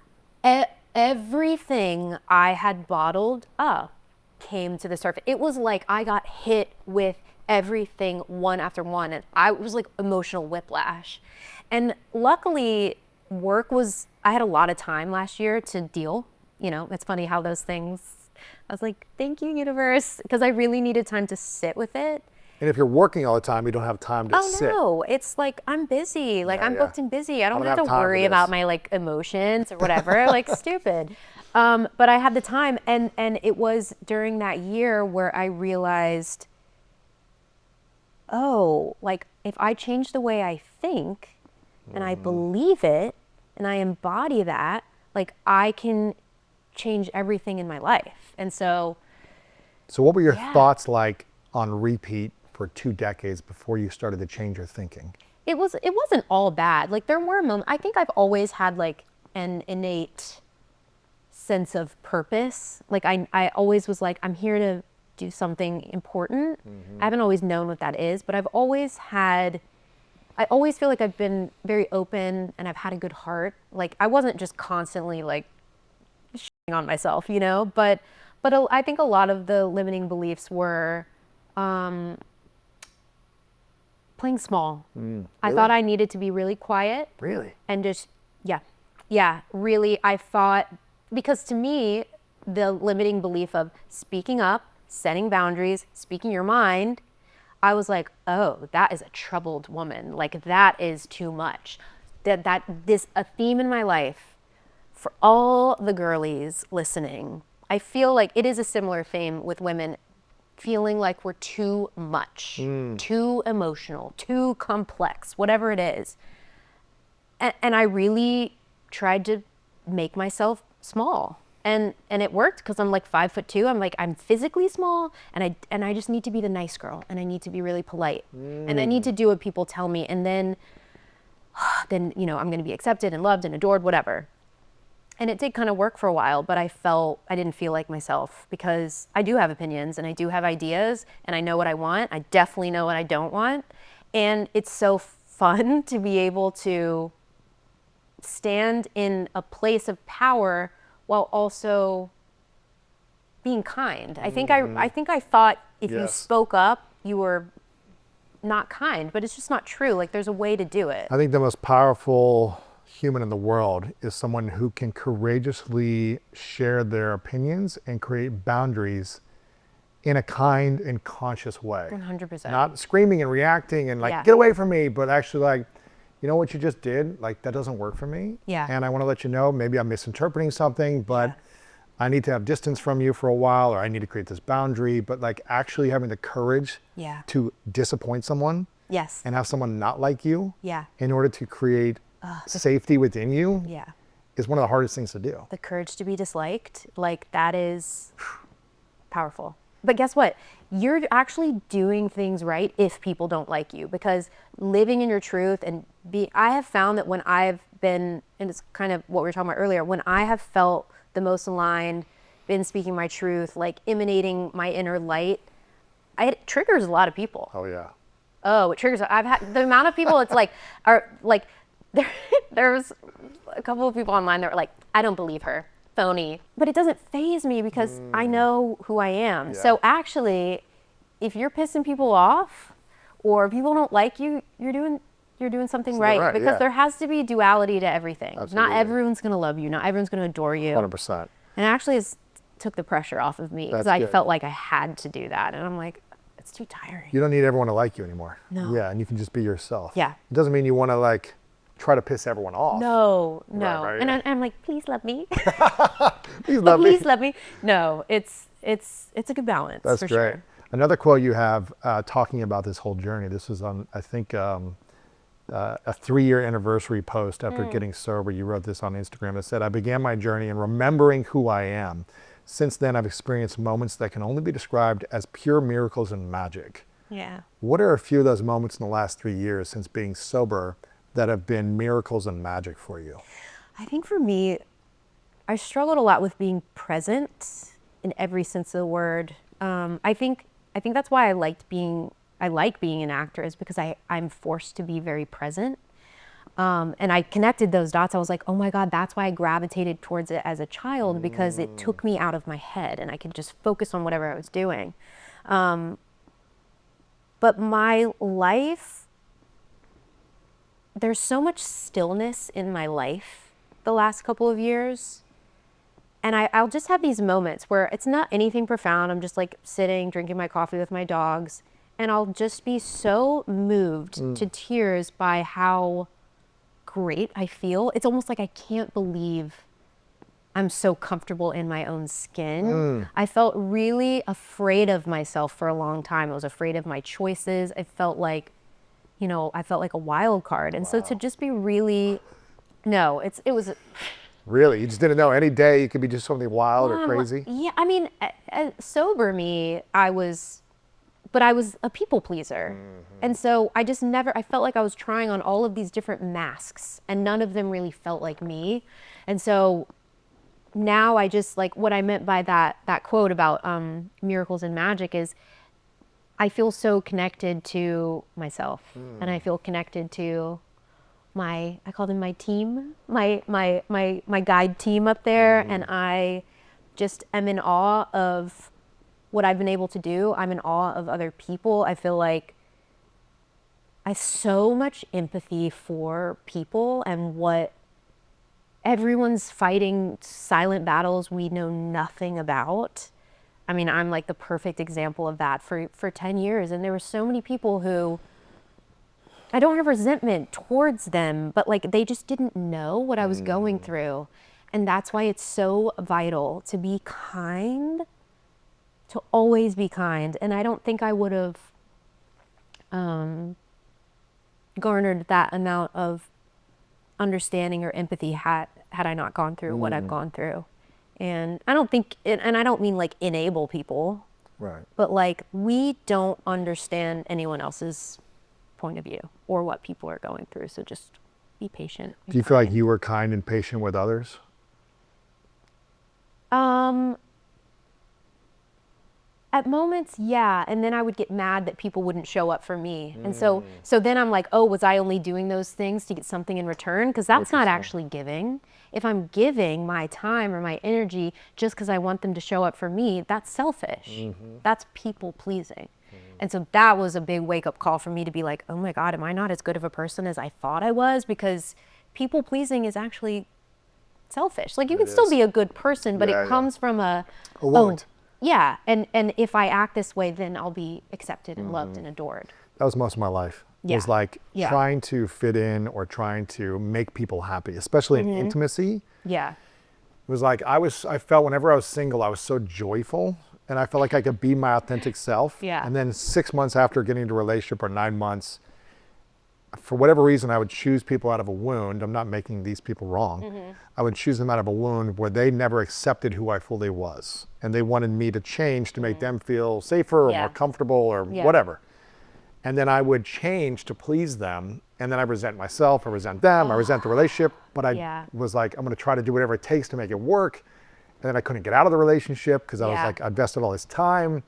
Everything I had bottled up came to the surface. It was like I got hit with everything one after one, and it was like emotional whiplash. And luckily, I had a lot of time last year to deal. It's funny how those things, I was like, thank you, universe, because I really needed time to sit with it. And if you're working all the time, you don't have time to sit. Oh no, it's like I'm busy, like I'm booked and busy. I don't have to worry about my like emotions or whatever, like stupid. But I had the time, and it was during that year where I realized, like if I change the way I think and I believe it and I embody that, like I can change everything in my life. And so what were your thoughts like on repeat for 2 decades before you started to change your thinking? it wasn't all bad. Like there were moments, I think I've always had like an innate sense of purpose. Like I always was like, I'm here to do something important. I haven't always known what that is, but I always feel like I've been very open and I've had a good heart. Like I wasn't just constantly like shitting on myself, you know, but I think a lot of the limiting beliefs were playing small. I thought I needed to be really quiet. Really? And just, yeah, really, I thought, because to me, the limiting belief of speaking up, setting boundaries, speaking your mind, I was like, oh, that is a troubled woman. Like that is too much. A theme in my life for all the girlies listening, I feel like it is a similar theme with women feeling like we're too much, too emotional, too complex, whatever it is. And I really tried to make myself small. And it worked because I'm like 5'2". I'm like, I'm physically small and I just need to be the nice girl and I need to be really polite. And I need to do what people tell me. And then, you know, I'm going to be accepted and loved and adored, whatever. And it did kind of work for a while, but I didn't feel like myself because I do have opinions and I do have ideas and I know what I want. I definitely know what I don't want. And it's so fun to be able to stand in a place of power while also being kind. I think I thought if you spoke up, you were not kind, but it's just not true. Like there's a way to do it. I think the most powerful human in the world is someone who can courageously share their opinions and create boundaries in a kind and conscious way. 100%. Not screaming and reacting and like, get away from me, but actually like, you know what you just did? Like that doesn't work for me. Yeah. And I want to let you know, maybe I'm misinterpreting something, but I need to have distance from you for a while, or I need to create this boundary. But like actually having the courage to disappoint someone and have someone not like you in order to create safety within you is one of the hardest things to do. The courage to be disliked, like that is powerful. But guess what? You're actually doing things right if people don't like you, because living in your truth and I have found that when I've been, and it's kind of what we were talking about earlier, when I have felt the most aligned, been speaking my truth, like emanating my inner light, it triggers a lot of people. Oh yeah. Oh, it triggers. I've had the amount of people it's like are like there's a couple of people online that were like, I don't believe her. Phony. But it doesn't faze me because I know who I am. Yeah. So actually, if you're pissing people off or people don't like you, you're doing something right, because there has to be duality to everything. Absolutely. Not everyone's going to love you. Not everyone's going to adore you. 100%. And actually took the pressure off of me because I felt like I had to do that. And I'm like, it's too tiring. You don't need everyone to like you anymore. No. Yeah, and you can just be yourself. Yeah. It doesn't mean you want to like try to piss everyone off. No. Right, and I'm like, please love me. Please love me. Please love me. No, it's a good balance. That's for great. Sure. Another quote you have talking about this whole journey. This was on, I think, a 3-year anniversary post after getting sober. You wrote this on Instagram. It said, I began my journey in remembering who I am. Since then, I've experienced moments that can only be described as pure miracles and magic. Yeah. What are a few of those moments in the last 3 years since being sober that have been miracles and magic for you? I think for me, I struggled a lot with being present in every sense of the word. I think that's why I like being an actor, is because I'm forced to be very present. And I connected those dots. I was like, oh my God, that's why I gravitated towards it as a child, because it took me out of my head and I could just focus on whatever I was doing. But my life, there's so much stillness in my life the last couple of years. And I'll just have these moments where it's not anything profound. I'm just like sitting, drinking my coffee with my dogs. And I'll just be so moved to tears by how great I feel. It's almost like I can't believe I'm so comfortable in my own skin. I felt really afraid of myself for a long time. I was afraid of my choices. I felt like a wild card. And so to just be really, it was. Really? You just didn't know any day you could be just something wild or crazy? Yeah, I mean, sober me, I was but I was a people pleaser. And so I just never, I felt like I was trying on all of these different masks and none of them really felt like me. And so now I just, like, what I meant by that quote about miracles and magic is I feel so connected to myself and I feel connected to I call them my team, my guide team up there. And I just am in awe of what I've been able to do. I'm in awe of other people. I feel like I have so much empathy for people and what everyone's fighting silent battles we know nothing about. I mean, I'm like the perfect example of that for 10 years. And there were so many people who, I don't have resentment towards them, but like they just didn't know what I was going through. And that's why it's so vital to be kind, to always be kind. And I don't think I would have garnered that amount of understanding or empathy had I not gone through what I've gone through. And I don't think, and I don't mean like enable people, Right. but like we don't understand anyone else's point of view or what people are going through. So just be patient. Do you feel like you were kind and patient with others? At moments, yeah. And then I would get mad that people wouldn't show up for me. And so then I'm like, oh, was I only doing those things to get something in return? Because that's not actually giving. If I'm giving my time or my energy just because I want them to show up for me, that's selfish. That's people pleasing. And so that was a big wake up call for me to be like, oh my God, am I not as good of a person as I thought I was? Because people pleasing is actually selfish. Like you can still be a good person, but it comes from a want. yeah, and if I act this way, then I'll be accepted and loved and adored. That was most of my life. It was like trying to fit in or trying to make people happy, especially in intimacy. Yeah. It was like I felt whenever I was single, I was so joyful and I felt like I could be my authentic self. Yeah. And then 6 months after getting into a relationship or 9 months, for whatever reason, I would choose people out of a wound. I'm not making these people wrong. I would choose them out of a wound where they never accepted who I fully was. And they wanted me to change to make them feel safer or more comfortable or whatever. And then I would change to please them. And then I resent myself, I resent them, I resent the relationship. But I was like, I'm going to try to do whatever it takes to make it work. And then I couldn't get out of the relationship because I was like, I invested all this time.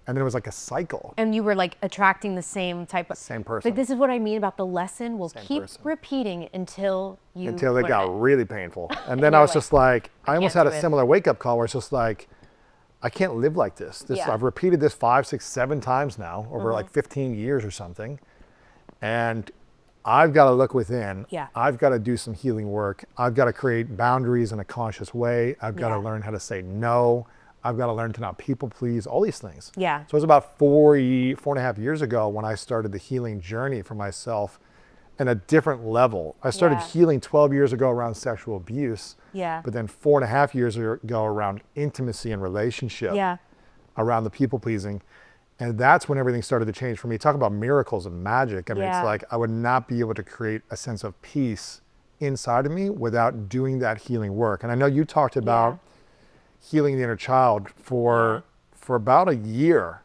And then it was like a cycle. And you were like attracting the same type of... Same person. Like this is what I mean about the lesson. We'll keep person. repeating until you Until it learn got it. really painful. And then I was like, just like, I almost had can't a do it. similar wake-up call where it's just like, I can't live like this. I've repeated this 5, 6, 7 times now over like 15 years or something. And I've got to look within. Yeah. I've got to do some healing work. I've got to create boundaries in a conscious way. I've got to learn how to say no. I've got to learn to not people please, all these things. Yeah. So it was about 4.5 years ago when I started the healing journey for myself in a different level. I started healing 12 years ago around sexual abuse. Yeah. But then 4.5 years ago around intimacy and relationship. Yeah. Around the people pleasing. And that's when everything started to change for me. Talk about miracles and magic. I mean, it's like I would not be able to create a sense of peace inside of me without doing that healing work. And I know you talked about healing the inner child for about a year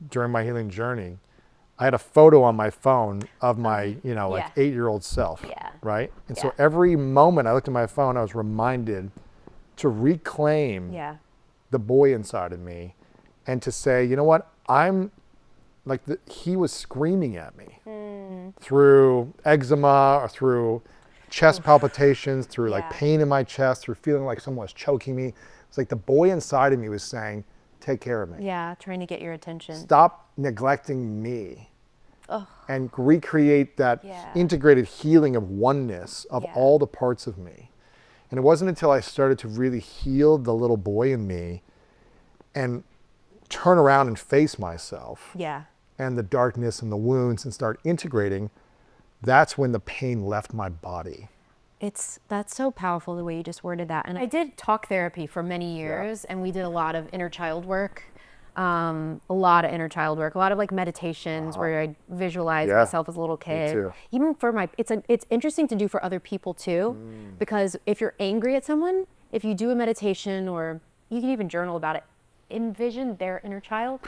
during my healing journey. I had a photo on my phone of my, 8-year-old self, right? And so every moment I looked at my phone, I was reminded to reclaim the boy inside of me and to say, you know what, I'm like, he was screaming at me through eczema or through chest palpitations, through like pain in my chest, through feeling like someone was choking me. It's like the boy inside of me was saying, take care of me. Yeah, trying to get your attention. Stop neglecting me. And recreate that integrated healing of oneness of all the parts of me. And it wasn't until I started to really heal the little boy in me and turn around and face myself and the darkness and the wounds and start integrating, that's when the pain left my body. That's so powerful the way you just worded that. And I did talk therapy for many years and we did a lot of inner child work. A lot of like meditations where I visualize myself as a little kid. too. Even for it's interesting to do for other people too, because if you're angry at someone, if you do a meditation or you can even journal about it, envision their inner child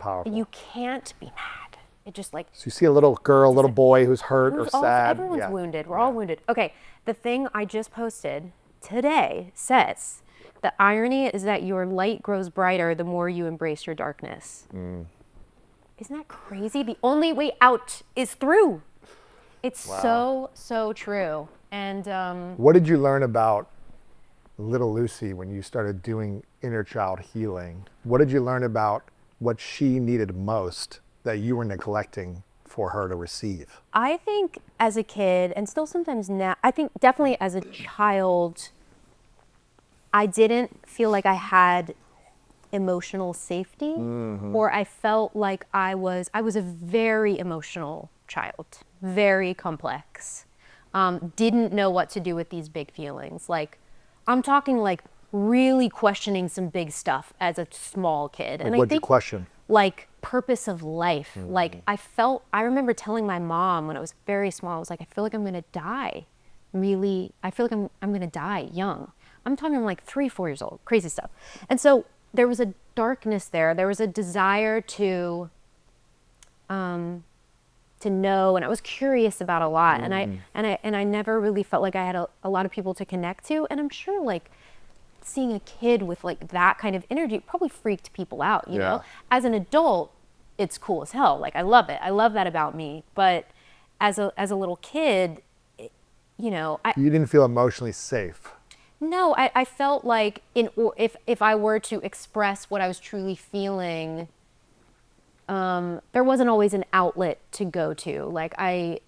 powerful. You can't be mad. It just like So you see a little girl, little boy who's hurt or who's all- sad. everyone's Yeah. wounded. We're all wounded. Okay, the thing I just posted today says the irony is that your light grows brighter the more you embrace your darkness. Isn't that crazy? The only way out is through. It's so true. And What did you learn about little Lucy when you started doing inner child healing? What did you learn about what she needed most that you were neglecting for her to receive? I think as a kid, and still sometimes now, I think definitely as a child, I didn't feel like I had emotional safety, or I felt like I was a very emotional child, very complex. Didn't know what to do with these big feelings. Like, I'm talking like really questioning some big stuff as a small kid. And I What'd you think question? like purpose of life. Like I remember telling my mom when I was very small, I was like, I feel like I'm gonna die. Really, I feel like I'm gonna die young. I'm talking like 3, 4 years old, crazy stuff. And so there was a darkness there. There was a desire to know, and I was curious about a lot. And I never really felt like I had a lot of people to connect to. And I'm sure like seeing a kid with like that kind of energy probably freaked people out, you know? As an adult, it's cool as hell. Like I love it. I love that about me. But as a little kid, you know, You didn't feel emotionally safe. no, I felt like if I were to express what I was truly feeling, there wasn't always an outlet to go to. Like I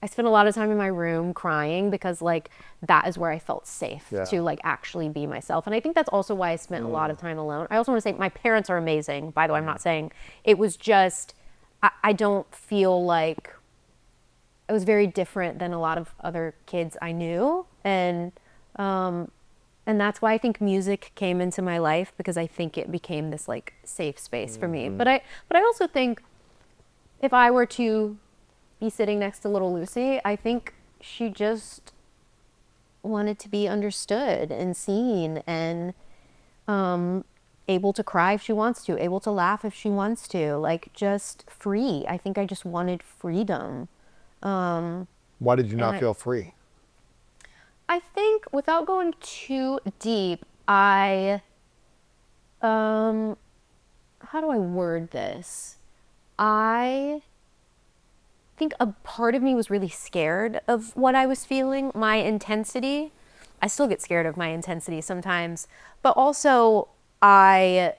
spent a lot of time in my room crying because like that is where I felt safe to like actually be myself. And I think that's also why I spent a lot of time alone. I also want to say my parents are amazing. By the way, I'm not saying it was just, I don't feel like it was very different than a lot of other kids I knew. And that's why I think music came into my life, because I think it became this like safe space for me. But I also think if I were to be sitting next to little Lucy, I think she just wanted to be understood and seen and able to cry if she wants to, able to laugh if she wants to, like just free. I think I just wanted freedom. Why did you not feel free? I think without going too deep, how do I word this? I think a part of me was really scared of what I was feeling, my intensity. I still get scared of my intensity sometimes, but also my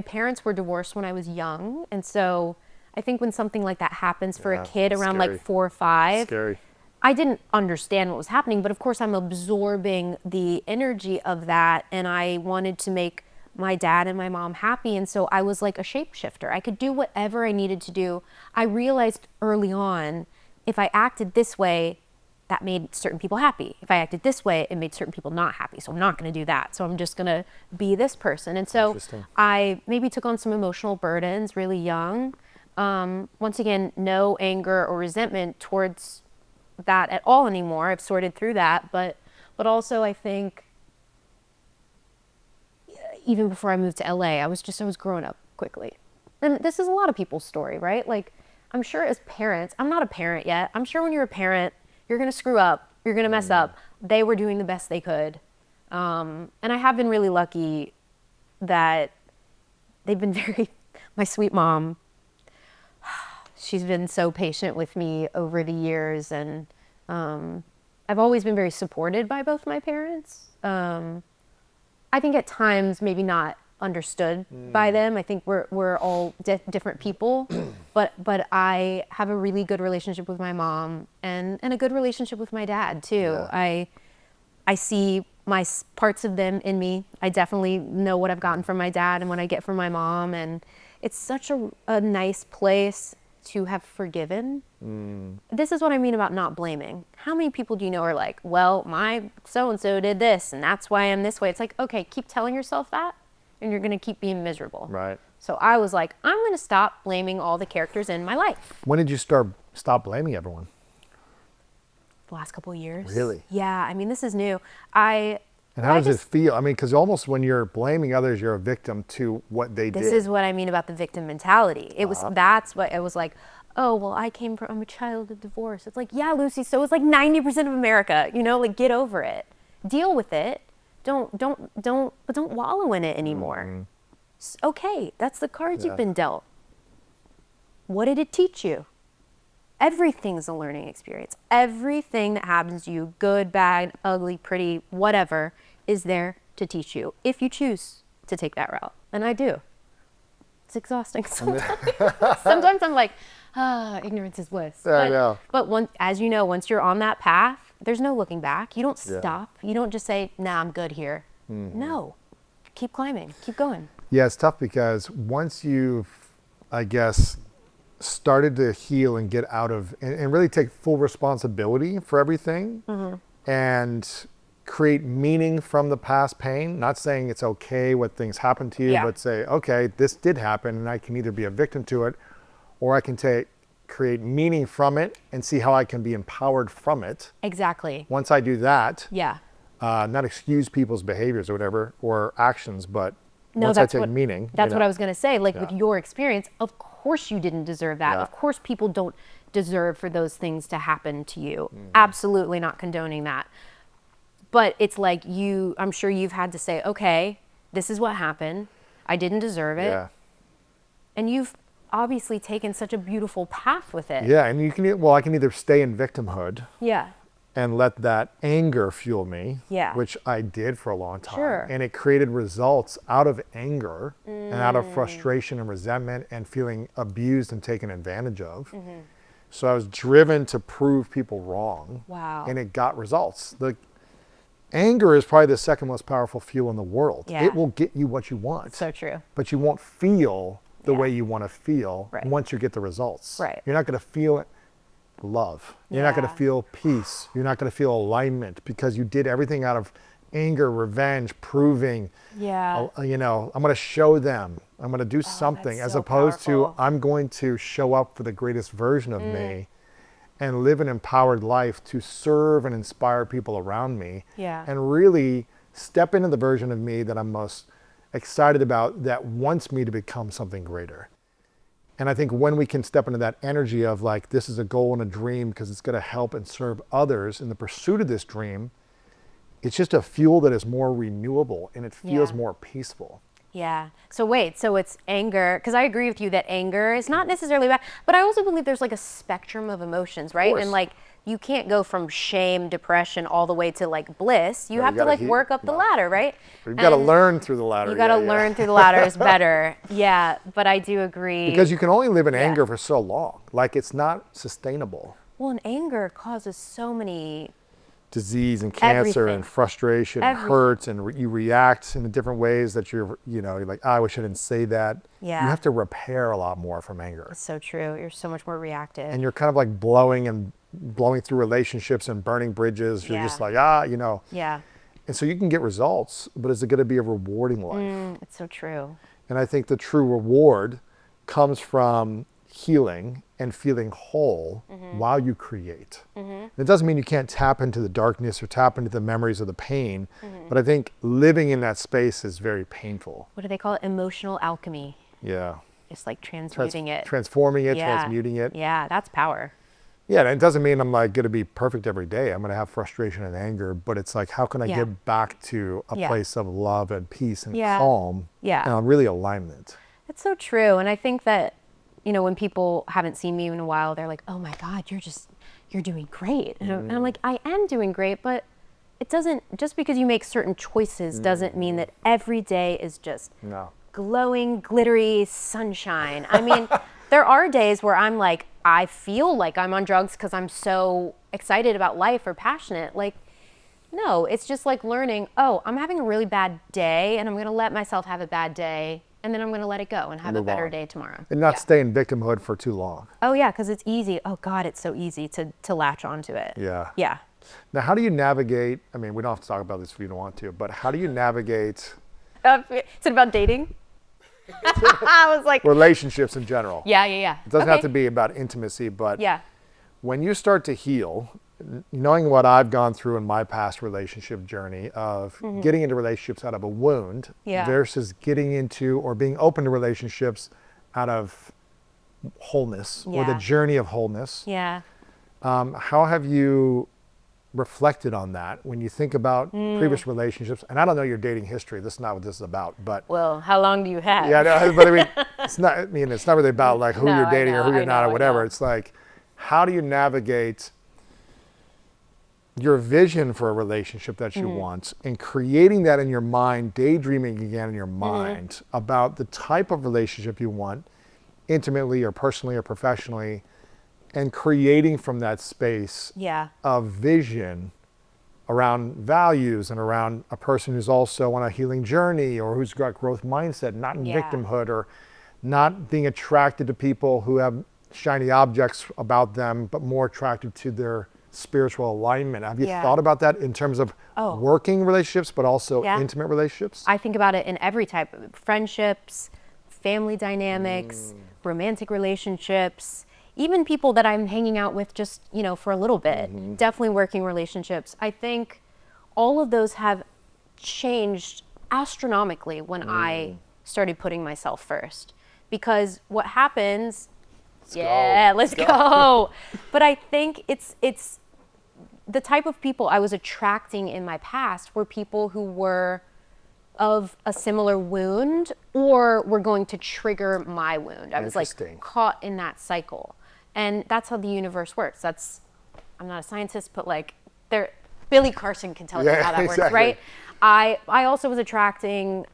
parents were divorced when I was young. And so I think when something like that happens for a kid around scary. like 4 or 5, Scary. I didn't understand what was happening, but of course I'm absorbing the energy of that, and I wanted to make my dad and my mom happy, and so I was like a shapeshifter. I could do whatever I needed to do. I realized early on, if I acted this way, that made certain people happy. If I acted this way, it made certain people not happy, so I'm not going to do that. So I'm just going to be this person. And so I maybe took on some emotional burdens really young. Once again, no anger or resentment towards that at all anymore. I've sorted through that, but also I think even before I moved to LA, I was growing up quickly. And this is a lot of people's story, right? Like I'm sure as parents, I'm not a parent yet. I'm sure when you're a parent, you're going to screw up, you're going to mess up. They were doing the best they could. And I have been really lucky that they've been my sweet mom, she's been so patient with me over the years, and I've always been very supported by both my parents. I think at times maybe not understood by them. I think we're all different people, but I have a really good relationship with my mom and a good relationship with my dad too. Yeah. I see parts of them in me. I definitely know what I've gotten from my dad and what I get from my mom, and it's such a nice place to have forgiven. This is what I mean about not blaming. How many people do you know are like, well, my so-and-so did this and that's why I'm this way? It's like, okay, keep telling yourself that and you're gonna keep being miserable. Right. So I was like, I'm gonna stop blaming all the characters in my life. When did you stop blaming everyone? The last couple of years. Really? Yeah, I mean, this is new. And And how does it feel? I mean, because almost when you're blaming others, you're a victim to what they did. This is what I mean about the victim mentality. It was, that's what it was like, oh, well, I'm a child of divorce. It's like, yeah, Lucy, so is like 90% of America, you know, like get over it. Deal with it. Don't wallow in it anymore. Okay, that's the cards you've been dealt. What did it teach you? Everything's a learning experience. Everything that happens to you, good, bad, ugly, pretty, whatever, is there to teach you if you choose to take that route. And I do. It's exhausting sometimes. Sometimes I'm like, ignorance is bliss. I know. But as you know, once you're on that path, there's no looking back. You don't stop. You don't just say, nah, I'm good here. No. Keep climbing. Keep going. Yeah, it's tough because once you've, I guess, started to heal and get out of, and really take full responsibility for everything and create meaning from the past pain, not saying it's okay what things happen to you, but say, okay, this did happen and I can either be a victim to it or I can create meaning from it and see how I can be empowered from it. Exactly. Once I do that, not excuse people's behaviors or whatever, or actions, but once I take meaning. That's what I was going to say. Like with your experience, of course you didn't deserve that. Of course people don't deserve for those things to happen to you. Absolutely not condoning that. But it's like I'm sure you've had to say, okay, this is what happened. I didn't deserve it. Yeah. And you've obviously taken such a beautiful path with it. Yeah, and I can either stay in victimhood. Yeah. And let that anger fuel me, which I did for a long time. Sure. And it created results out of anger and out of frustration and resentment and feeling abused and taken advantage of. So I was driven to prove people wrong. Wow. And it got results. Anger is probably the second most powerful fuel in the world. Yeah. It will get you what you want. So true. But you won't feel the way you want to feel once you get the results. Right. You're not going to feel love. You're not going to feel peace. You're not going to feel alignment because you did everything out of anger, revenge, proving. Yeah. I'm going to show them. I'm going to do something as opposed to I'm going to show up for the greatest version of me and live an empowered life to serve and inspire people around me. Yeah. And really step into the version of me that I'm most excited about that wants me to become something greater. And I think when we can step into that energy of like, this is a goal and a dream because it's going to help and serve others in the pursuit of this dream, it's just a fuel that is more renewable and it feels more peaceful. Yeah. So wait, so it's anger, because I agree with you that anger is not necessarily bad, but I also believe there's like a spectrum of emotions, right? And like, you can't go from shame, depression, all the way to like bliss. You have to like work up the ladder, right? You've got to learn through the ladder. You got to learn through the ladder is better. Yeah, but I do agree. Because you can only live in anger for so long. Like it's not sustainable. Well, and anger causes so many disease and cancer and frustration and hurts, and you react in different ways that you're like, I wish I didn't say that. Yeah. You have to repair a lot more from anger. It's so true. You're so much more reactive. And you're kind of like blowing through relationships and burning bridges. You're just like, Yeah. And so you can get results, but is it going to be a rewarding life? It's so true. And I think the true reward comes from healing and feeling whole while you create. It doesn't mean you can't tap into the darkness or tap into the memories of the pain, but I think living in that space is very painful. What do they call it? Emotional alchemy. Yeah. Just like transmuting it. Transforming it, transmuting it. Yeah, that's power. Yeah, and it doesn't mean I'm like going to be perfect every day. I'm going to have frustration and anger, but it's like, how can I get back to a place of love and peace and calm and really alignment? It's so true. And I think that, when people haven't seen me in a while, they're like, oh my God, you're doing great. And I'm like, I am doing great, but it doesn't, just because you make certain choices doesn't mean that every day is just glowing, glittery sunshine. I mean, there are days where I'm like, I feel like I'm on drugs because I'm so excited about life or passionate. Like, no, it's just like learning, I'm having a really bad day and I'm going to let myself have a bad day. And then I'm going to let it go and have a better day tomorrow. And not stay in victimhood for too long. Oh, yeah, because it's easy. Oh, God, it's so easy to latch onto it. Yeah. Yeah. Now, how do you navigate? I mean, we don't have to talk about this if you don't want to, but how do you navigate? Is it about dating? I was like. Relationships in general. Yeah. It doesn't have to be about intimacy, but when you start to heal knowing what I've gone through in my past relationship journey of getting into relationships out of a wound Yeah. versus getting into or being open to relationships out of wholeness or the Yeah. journey of wholeness. Yeah. How have you reflected on that when you think about previous relationships? And I don't know your dating history. This is not what this is about, but Well, how long do you have? yeah, no, but I mean, it's not. I mean, it's not really about like who No, you're I dating or who know, you're I not know, or I whatever. know. It's like, how do you navigate your vision for a relationship that you want and creating that in your mind, daydreaming again in your mind about the type of relationship you want, intimately or personally or professionally, and creating from that space Yeah. of vision around values and around a person who's also on a healing journey or who's got growth mindset, not in Yeah. victimhood or not being attracted to people who have shiny objects about them, but more attracted to their spiritual alignment. Have you Yeah. thought about that in terms of Oh. working relationships, but also Yeah. intimate relationships? I think about it in every type of friendships, family dynamics, romantic relationships, even people that I'm hanging out with just, for a little bit. Definitely working relationships. I think all of those have changed astronomically when I started putting myself first. Because what happens, let's go. But I think it's the type of people I was attracting in my past were people who were of a similar wound or were going to trigger my wound. I was like Interesting. caught in that cycle. And that's how the universe works. I'm not a scientist, but like Billy Carson can tell you Yeah, how that works, exactly. right? I also was attracting,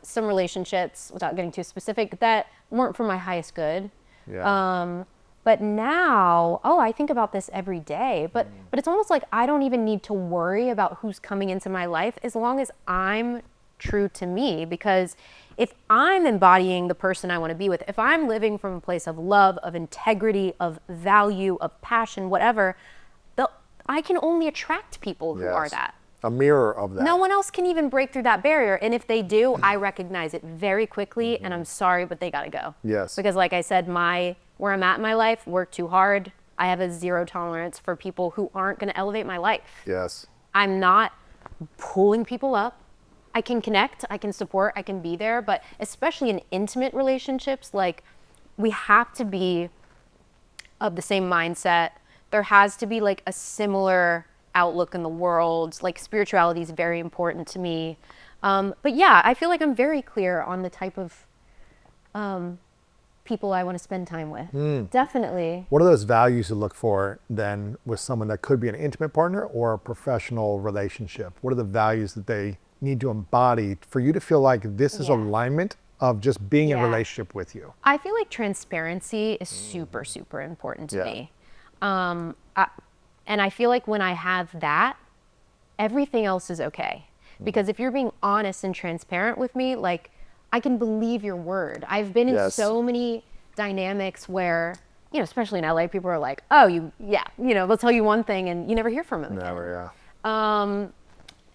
some relationships, without getting too specific, that weren't for my highest good. Yeah. But now, I think about this every day, but it's almost like I don't even need to worry about who's coming into my life as long as I'm true to me. Because if I'm embodying the person I want to be with, if I'm living from a place of love, of integrity, of value, of passion, whatever, I can only attract people who are Yes. that. A mirror of that. No one else can even break through that barrier. And if they do, I recognize it very quickly, and I'm sorry, but they gotta go. Yes. Because like I said, where I'm at in my life, work too hard. I have a zero tolerance for people who aren't gonna elevate my life. Yes. I'm not pulling people up. I can connect, I can support, I can be there, but especially in intimate relationships, like we have to be of the same mindset. There has to be like a similar outlook in the world. Like spirituality is very important to me. But yeah, I feel like I'm very clear on the type of people I want to spend time with. Definitely. What are those values you look for then with someone that could be an intimate partner or a professional relationship? What are the values that they need to embody for you to feel like this is Yeah. alignment of just being in a Yeah. relationship with you? I feel like transparency is super, super important to Yeah. me. And I feel like when I have that, everything else is okay. Because if you're being honest and transparent with me, like I can believe your word. I've been in Yes. so many dynamics where, especially in LA, people are like, oh, they'll tell you one thing and you never hear from them again. Never, yeah.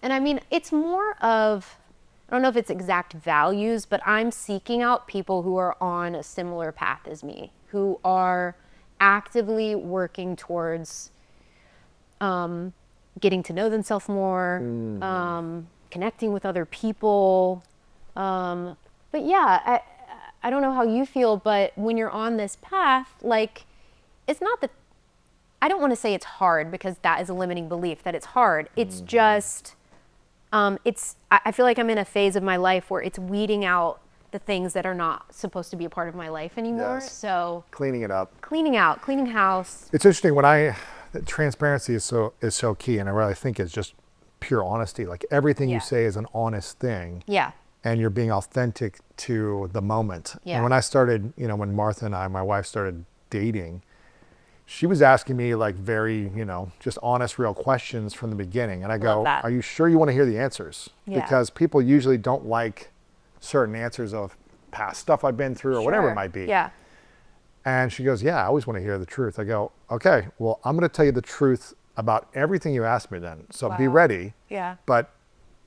And I mean, it's more of, I don't know if it's exact values, but I'm seeking out people who are on a similar path as me, who are actively working towards getting to know themselves more, connecting with other people. But yeah, I don't know how you feel, but when you're on this path, like, it's not that, I don't want to say it's hard because that is a limiting belief that it's hard. It's just, I feel like I'm in a phase of my life where it's weeding out the things that are not supposed to be a part of my life anymore. Yes. So Cleaning it up. cleaning house. It's interesting transparency is so key, and I really think it's just pure honesty. Like everything Yeah. you say is an honest thing. Yeah. And you're being authentic to the moment. Yeah. And when I started, when Martha and my wife started dating, she was asking me like very, just honest, real questions from the beginning. And I go, Love that. are you sure you want to hear the answers? Yeah. Because people usually don't like certain answers of past stuff I've been through or whatever it Sure. might be. Yeah. And she goes, yeah, I always want to hear the truth. I go, okay, well, I'm going to tell you the truth about everything you asked me then. So be Wow. ready. Yeah. But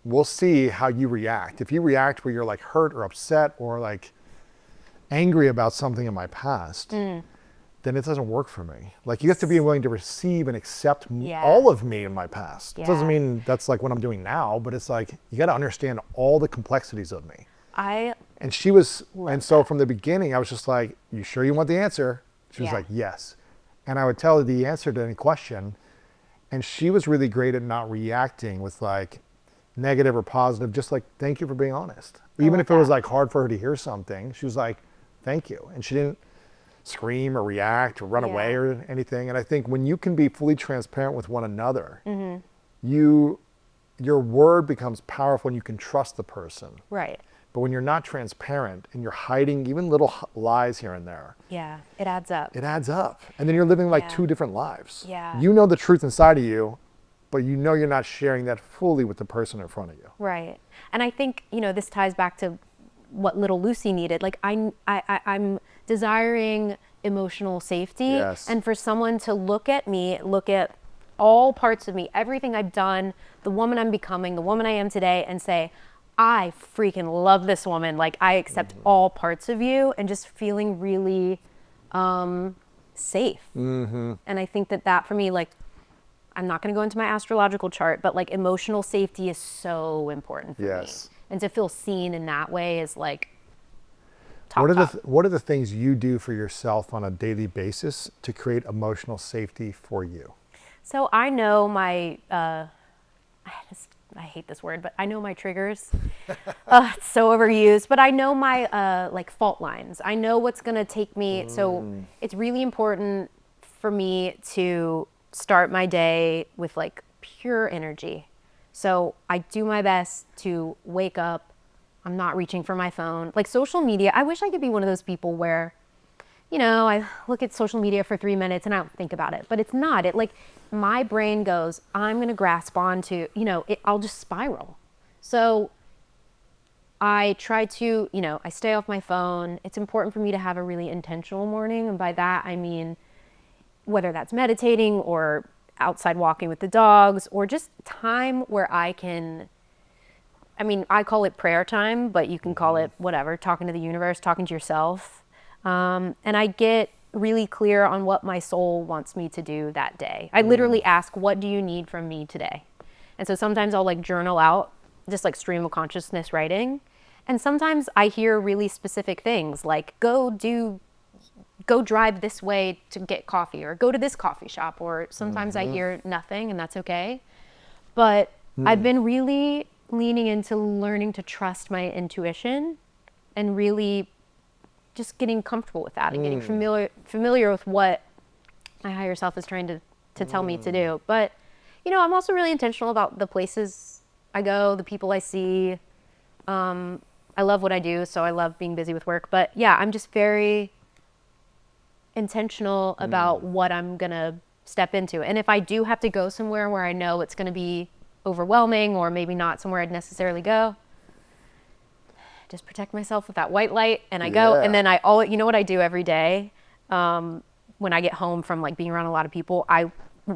we'll see how you react. If you react where you're like hurt or upset or like angry about something in my past, then it doesn't work for me. Like, you have to be willing to receive and accept Yeah. all of me in my past. It doesn't Yeah. mean that's like what I'm doing now, but it's like, you got to understand all the complexities of me. And she was, and so from the beginning, I was just like, you sure you want the answer? She was Yeah. like, yes. And I would tell her the answer to any question. And she was really great at not reacting with like negative or positive, just like, thank you for being honest. Even if it was like hard for her to hear something, she was like, thank you. And she didn't scream or react or run away or anything. And I think when you can be fully transparent with one another, your word becomes powerful and you can trust the person. Right. But when you're not transparent and you're hiding even little lies here and there, Yeah, it adds up. it adds up. And then you're living like Yeah. two different lives. Yeah. You know the truth inside of you, but you know you're not sharing that fully with the person in front of you. Right. And I think, this ties back to what little Lucy needed. Like I'm desiring emotional safety. Yes. And for someone to look at me, look at all parts of me, everything I've done, the woman I'm becoming, the woman I am today, and say, I freaking love this woman. Like, I accept all parts of you, and just feeling really safe. And I think that for me, like, I'm not going to go into my astrological chart, but like emotional safety is so important for me. And to feel seen in that way is like top. What are the things you do for yourself on a daily basis to create emotional safety for you? So I know my, I hate this word, but I know my triggers. It's so overused, but I know my like fault lines. I know what's going to take me. So it's really important for me to start my day with like pure energy. So I do my best to wake up. I'm not reaching for my phone. Like social media, I wish I could be one of those people where, I look at social media for 3 minutes and I don't think about it, but it's not. It like, my brain goes, I'm going to grasp onto, I'll just spiral. So I try to, I stay off my phone. It's important for me to have a really intentional morning. And by that, I mean, whether that's meditating or outside walking with the dogs or just time where I can, I call it prayer time, but you can call it whatever, talking to the universe, talking to yourself. And I get really clear on what my soul wants me to do that day. I literally ask, what do you need from me today? And so sometimes I'll like journal out, just like stream of consciousness writing. And sometimes I hear really specific things like go drive this way to get coffee or go to this coffee shop. Or sometimes I hear nothing and that's okay. But I've been really leaning into learning to trust my intuition and really just getting comfortable with that and getting familiar with what my higher self is trying to tell me to do. But, I'm also really intentional about the places I go, the people I see. I love what I do, so I love being busy with work. But yeah, I'm just very intentional about what I'm going to step into. And if I do have to go somewhere where I know it's going to be overwhelming or maybe not somewhere I'd necessarily go, just protect myself with that white light and I go. And then you know what I do every day? When I get home from like being around a lot of people, I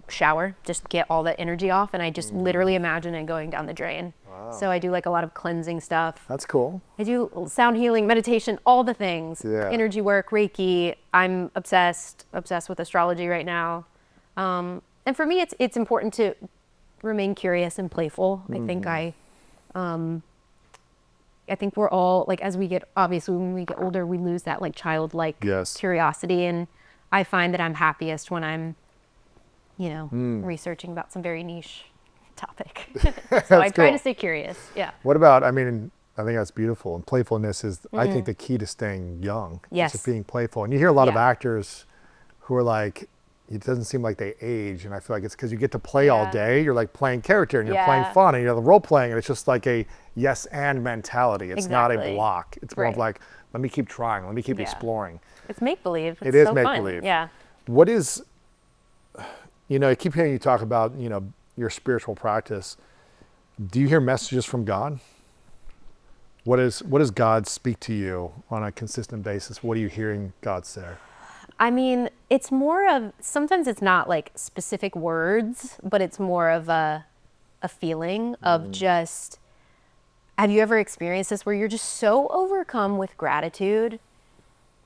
shower, just get all that energy off. And I just literally imagine it going down the drain. Wow. So I do like a lot of cleansing stuff. That's cool. I do sound healing, meditation, all the things, energy work, Reiki. I'm obsessed with astrology right now. And for me, it's important to remain curious and playful. I think we're all like, as we get, obviously when we get older, we lose that like childlike curiosity. And I find that I'm happiest when I'm, researching about some very niche topic. So I try to stay curious. Yeah. What about, I think that's beautiful. And playfulness is, I think, the key to staying young. Yes. Just being playful. And you hear a lot of actors who are like, it doesn't seem like they age. And I feel like it's because you get to play all day. You're like playing character and you're playing fun and you're the role playing. And it's just like a yes and mentality. It's not a block. It's more of like, let me keep trying. Let me keep exploring. It's make-believe. It is make-believe. Yeah. What is, I keep hearing you talk about, your spiritual practice. Do you hear messages from God? What does God speak to you on a consistent basis? What are you hearing God say? It's more of, sometimes it's not like specific words, but it's more of a feeling of just, have you ever experienced this where you're just so overcome with gratitude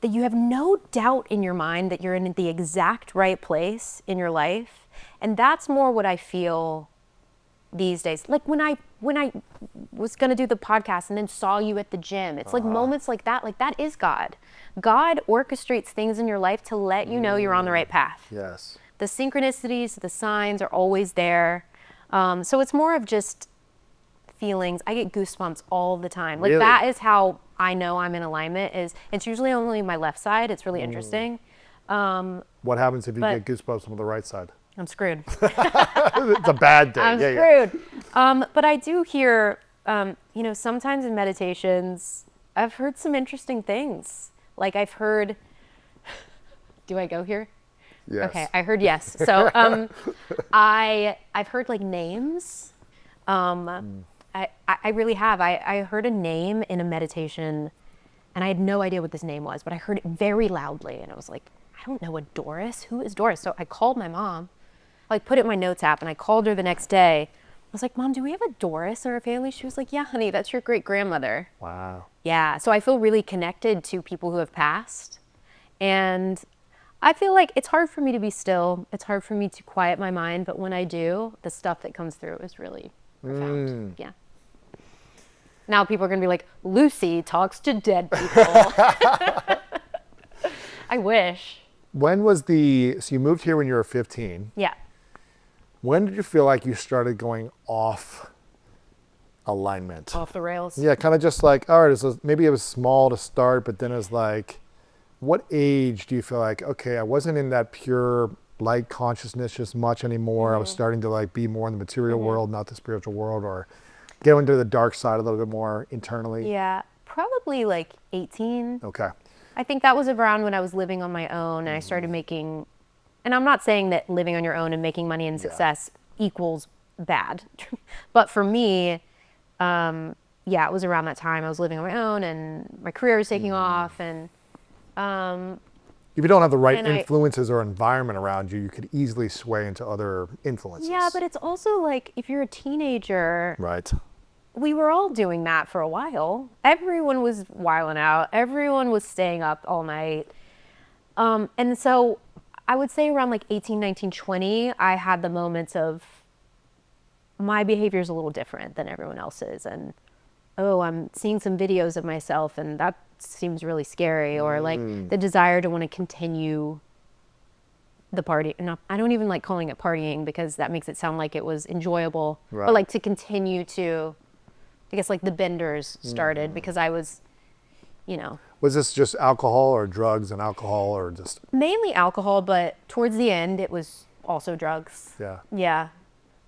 that you have no doubt in your mind that you're in the exact right place in your life. And that's more what I feel these days. Like when I was going to do the podcast and then saw you at the gym, it's like moments like that is God. God orchestrates things in your life to let you know you're on the right path. Yes. The synchronicities, the signs are always there. So it's more of just feelings. I get goosebumps all the time. Like Really? that is how I know I'm in alignment. Is it's usually only my left side. It's really interesting. What happens if you But- get goosebumps on the right side? I'm screwed. It's a bad day. I'm screwed. But I do hear, sometimes in meditations, I've heard some interesting things. Like I've heard, do I go here? Yes. Okay, I heard yes. So I've heard like names. I really have. I heard a name in a meditation, and I had no idea what this name was, but I heard it very loudly, and I was like, I don't know a Doris. Who is Doris? So I called my mom. I put it in my notes app, and I called her the next day. I was like, Mom, do we have a Doris in our family? She was like, yeah, honey, that's your great grandmother. Wow. Yeah, so I feel really connected to people who have passed. And I feel like it's hard for me to be still. It's hard for me to quiet my mind. But when I do, the stuff that comes through is really profound. Yeah. Now people are going to be like, Lucy talks to dead people. I wish. When was so you moved here when you were 15. Yeah. When did you feel like you started going off alignment? Off the rails. Yeah, kind of just like, all right, maybe it was small to start, but then it's like, what age do you feel like, okay, I wasn't in that pure light consciousness just much anymore. I was starting to like be more in the material world, not the spiritual world, or go into the dark side a little bit more internally? Yeah, probably like 18. Okay. I think that was around when I was living on my own and I started making, and I'm not saying that living on your own and making money and success equals bad. But for me, it was around that time I was living on my own and my career was taking off. And If you don't have the right And I- influences or environment around you, you could easily sway into other influences. yeah, but it's also like if you're a teenager, Right. we were all doing that for a while. Everyone was wilding out. Everyone was staying up all night. And so I would say around like 18, 19, 20, I had the moments of my behavior is a little different than everyone else's. And, oh, I'm seeing some videos of myself and that seems really scary. Or like the desire to want to continue the party. No, I don't even like calling it partying because that makes it sound like it was enjoyable. Right. But like to continue to, I guess like the benders started because I was, Was this just alcohol or drugs and alcohol or just, mainly alcohol, but towards the end it was also drugs. yeah. Yeah.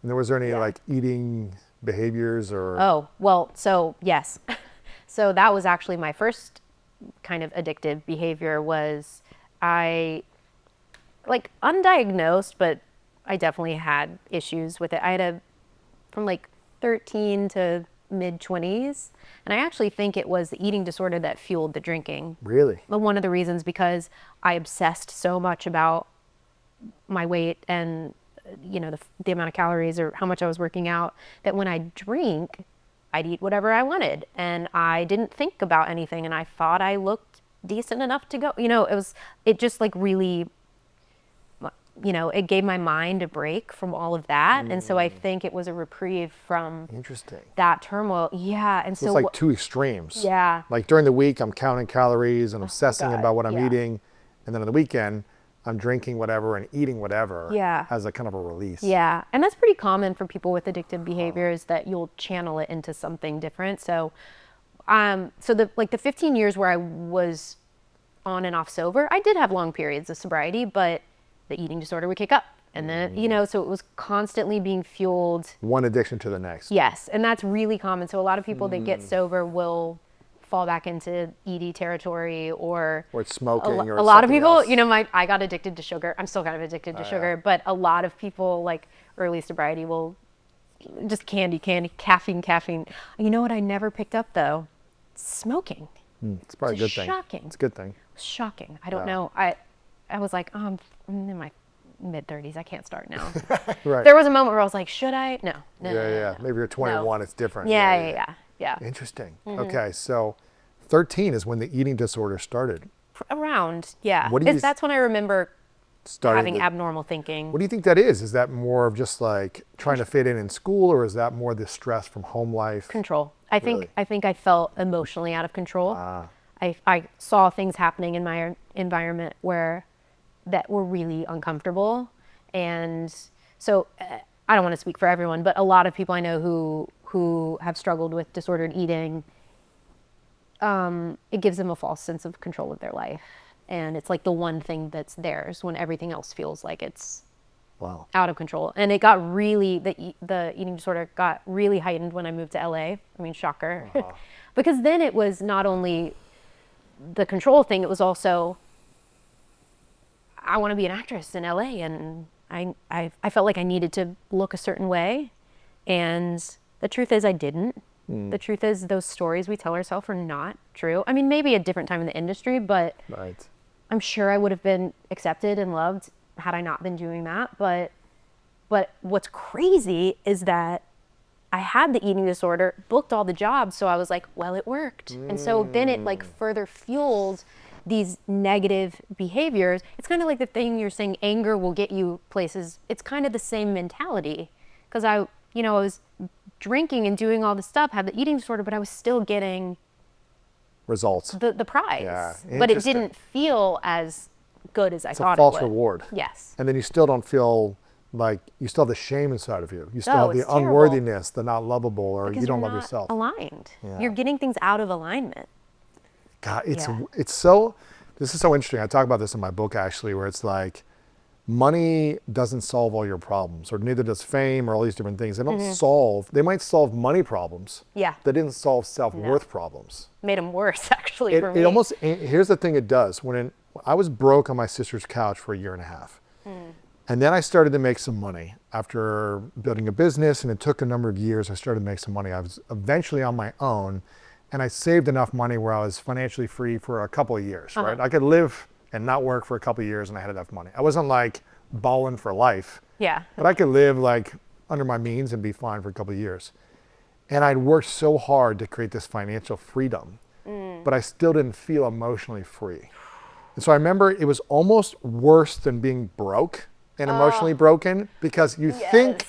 And was there any like eating behaviors or? Oh, well, so yes. So that was actually my first kind of addictive behavior was I like undiagnosed, but I definitely had issues with it. I had from like 13 to mid 20s. And I actually think it was the eating disorder that fueled the drinking. Really? But one of the reasons because I obsessed so much about my weight and the amount of calories or how much I was working out that when I drink, I'd eat whatever I wanted and I didn't think about anything and I thought I looked decent enough to go. It just like really, it gave my mind a break from all of that. And so I think it was a reprieve from Interesting. that turmoil. Yeah. And So so it's like two extremes. Yeah. Like during the week, I'm counting calories and obsessing God, about what I'm yeah. eating. And then on the weekend, I'm drinking whatever and eating whatever Yeah. as a kind of a release. Yeah, and that's pretty common for people with addictive behaviors that you'll channel it into something different. So, the 15 years where I was on and off sober, I did have long periods of sobriety, but the eating disorder would kick up, and then so it was constantly being fueled. One addiction to the next. Yes, and that's really common. So a lot of people that get sober will fall back into ED territory or it's smoking or a lot of something people, else. I got addicted to sugar. I'm still kind of addicted to sugar, but a lot of people like early sobriety will just candy, caffeine. You know what I never picked up though? Smoking. It's probably a good It's thing. shocking. It's a good thing. Shocking. I don't know. I was like, I'm in my mid 30s. I can't start now. Right. There was a moment where I was like, should I? No. Yeah. Maybe you're 21, it's different. Yeah. Interesting. Okay, so 13 is when the eating disorder started. Around, yeah. What do you That's when I remember having the- abnormal thinking. What do you think that is? Is that more of just like trying to fit in school, or is that more the stress from home life? Control. Really? I think I felt emotionally out of control. I saw things happening in my environment that were really uncomfortable, and so I don't want to speak for everyone, but a lot of people I know who have struggled with disordered eating, it gives them a false sense of control of their life, and it's like the one thing that's theirs when everything else feels like it's Wow. out of control. And it got really, the eating disorder got really heightened when I moved to LA. I mean, shocker. Because then it was not only the control thing, it was also, I want to be an actress in LA, and I felt like I needed to look a certain way. And the truth is I didn't. The truth is those stories we tell ourselves are not true. I mean, maybe a different time in the industry, but Right. I'm sure I would have been accepted and loved had I not been doing that. But what's crazy is that I had the eating disorder, booked all the jobs, so I was like, well, it worked. And so then it like further fueled these negative behaviors. It's kind of like the thing you're saying, anger will get you places. It's kind of the same mentality, because I was drinking and doing all this stuff, had the eating disorder, but I was still getting Results. the prize. Yeah, But it interesting. didn't feel as good as I It's thought a false it would. reward. Yes. And then you still don't feel like, you still have the shame inside of you. You still No, have the it's terrible. unworthiness, the not lovable, or Because you don't you're love not yourself. aligned. Yeah. You're getting things out of alignment. God, Yeah. this is so interesting. I talk about this in my book, actually, where it's like, money doesn't solve all your problems, or neither does fame, or all these different things. They don't they might solve money problems. Yeah. They didn't solve self-worth problems. Made them worse, actually, for me. It almost, here's the thing it does. I was broke on my sister's couch for a year and a half. And then I started to make some money after building a business, and it took a number of years. I started to make some money. I was eventually on my own, and I saved enough money where I was financially free for a couple of years, right? I could live and not work for a couple of years, and I had enough money. I wasn't like balling for life, Yeah. but I could live like under my means and be fine for a couple of years. And I'd worked so hard to create this financial freedom, but I still didn't feel emotionally free. And so I remember it was almost worse than being broke and emotionally broken, because you think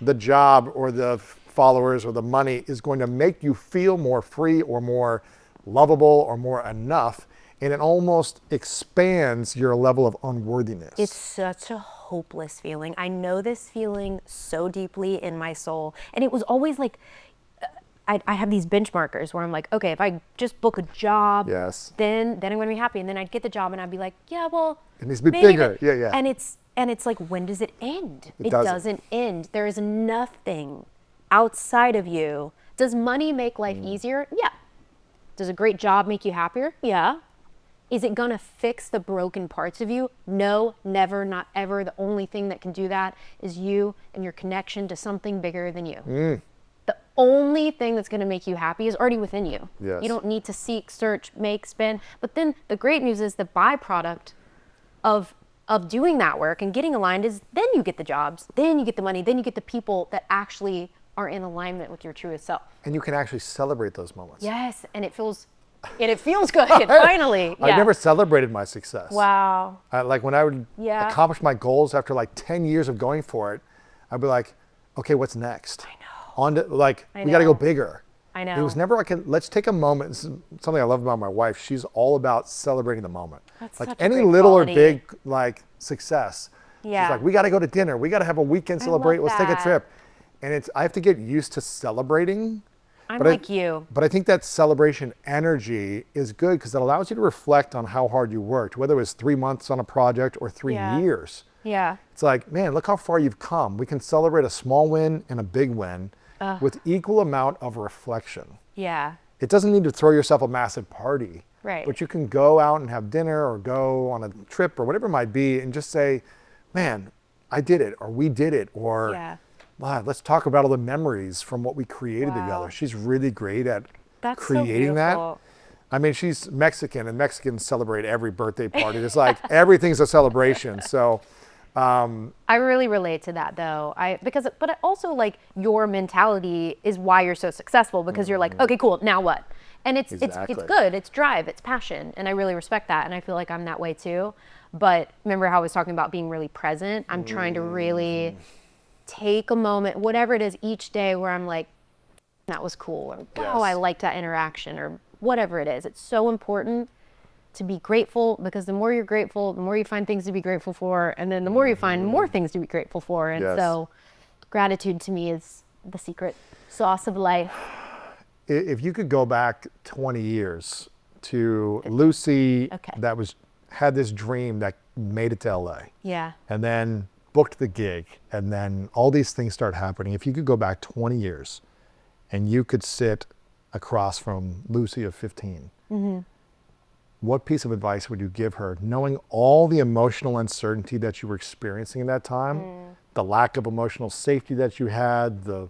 the job or the followers or the money is going to make you feel more free or more lovable or more enough, and it almost expands your level of unworthiness. It's such a hopeless feeling. I know this feeling so deeply in my soul. And it was always like, I have these benchmarkers where I'm like, okay, if I just book a job, Yes. then I'm going to be happy. And then I'd get the job and I'd be like, yeah, well, It needs to be maybe bigger. that- Yeah. And it's like, when does it end? It doesn't. doesn't end. There is nothing outside of you. Does money make life easier? Yeah. Does a great job make you happier? Yeah. Is it going to fix the broken parts of you? No, never, not ever. The only thing that can do that is you and your connection to something bigger than you. The only thing that's going to make you happy is already within you. Yes. You don't need to seek, search, make, spend. But then the great news is the byproduct of doing that work and getting aligned is then you get the jobs, then you get the money, then you get the people that actually are in alignment with your truest self. And you can actually celebrate those moments. Yes, and it feels good, finally. I never celebrated my success. Wow. Like when I would Yeah. accomplish my goals after like 10 years of going for it, I'd be like, okay, what's next? I know. On to, like, I we got to go know. bigger. I know. It was never like, let's take a moment. This is something I love about my wife. She's all about celebrating the moment. That's like such a any great little quality. or big like success. Yeah. She's like, we got to go to dinner. We got to have a weekend I celebrate. love Let's take a that. trip. And I have to get used to celebrating. I'm But like you. But I think that celebration energy is good because it allows you to reflect on how hard you worked, whether it was 3 months on a project or 3 Yeah. years. Yeah. It's like, man, look how far you've come. We can celebrate a small win and a big win with equal amount of reflection. Yeah. It doesn't need to throw yourself a massive party. Right. But you can go out and have dinner or go on a trip or whatever it might be and just say, man, I did it, or we did it, or Yeah. wow, let's talk about all the memories from what we created Wow. together. She's really great at That's so creating that. beautiful. I mean, she's Mexican, and Mexicans celebrate every birthday party. It's like everything's a celebration. So, I really relate to that though. But also like your mentality is why you're so successful, because you're like, okay, cool, now what? And it's Exactly. good. It's drive. It's passion. And I really respect that. And I feel like I'm that way too. But remember how I was talking about being really present? I'm trying to really take a moment, whatever it is each day where I'm like, that was cool. Or, wow, I Yes. liked that interaction, or whatever it is. It's so important to be grateful, because the more you're grateful, the more you find things to be grateful for. And then the more you find more things to be grateful for. And Yes. so gratitude to me is the secret sauce of life. If you could go back 20 years to Lucy Okay. that had this dream that made it to LA, Yeah. and then booked the gig, and then all these things start happening. If you could go back 20 years and you could sit across from Lucy of 15, what piece of advice would you give her, knowing all the emotional uncertainty that you were experiencing at that time, the lack of emotional safety that you had,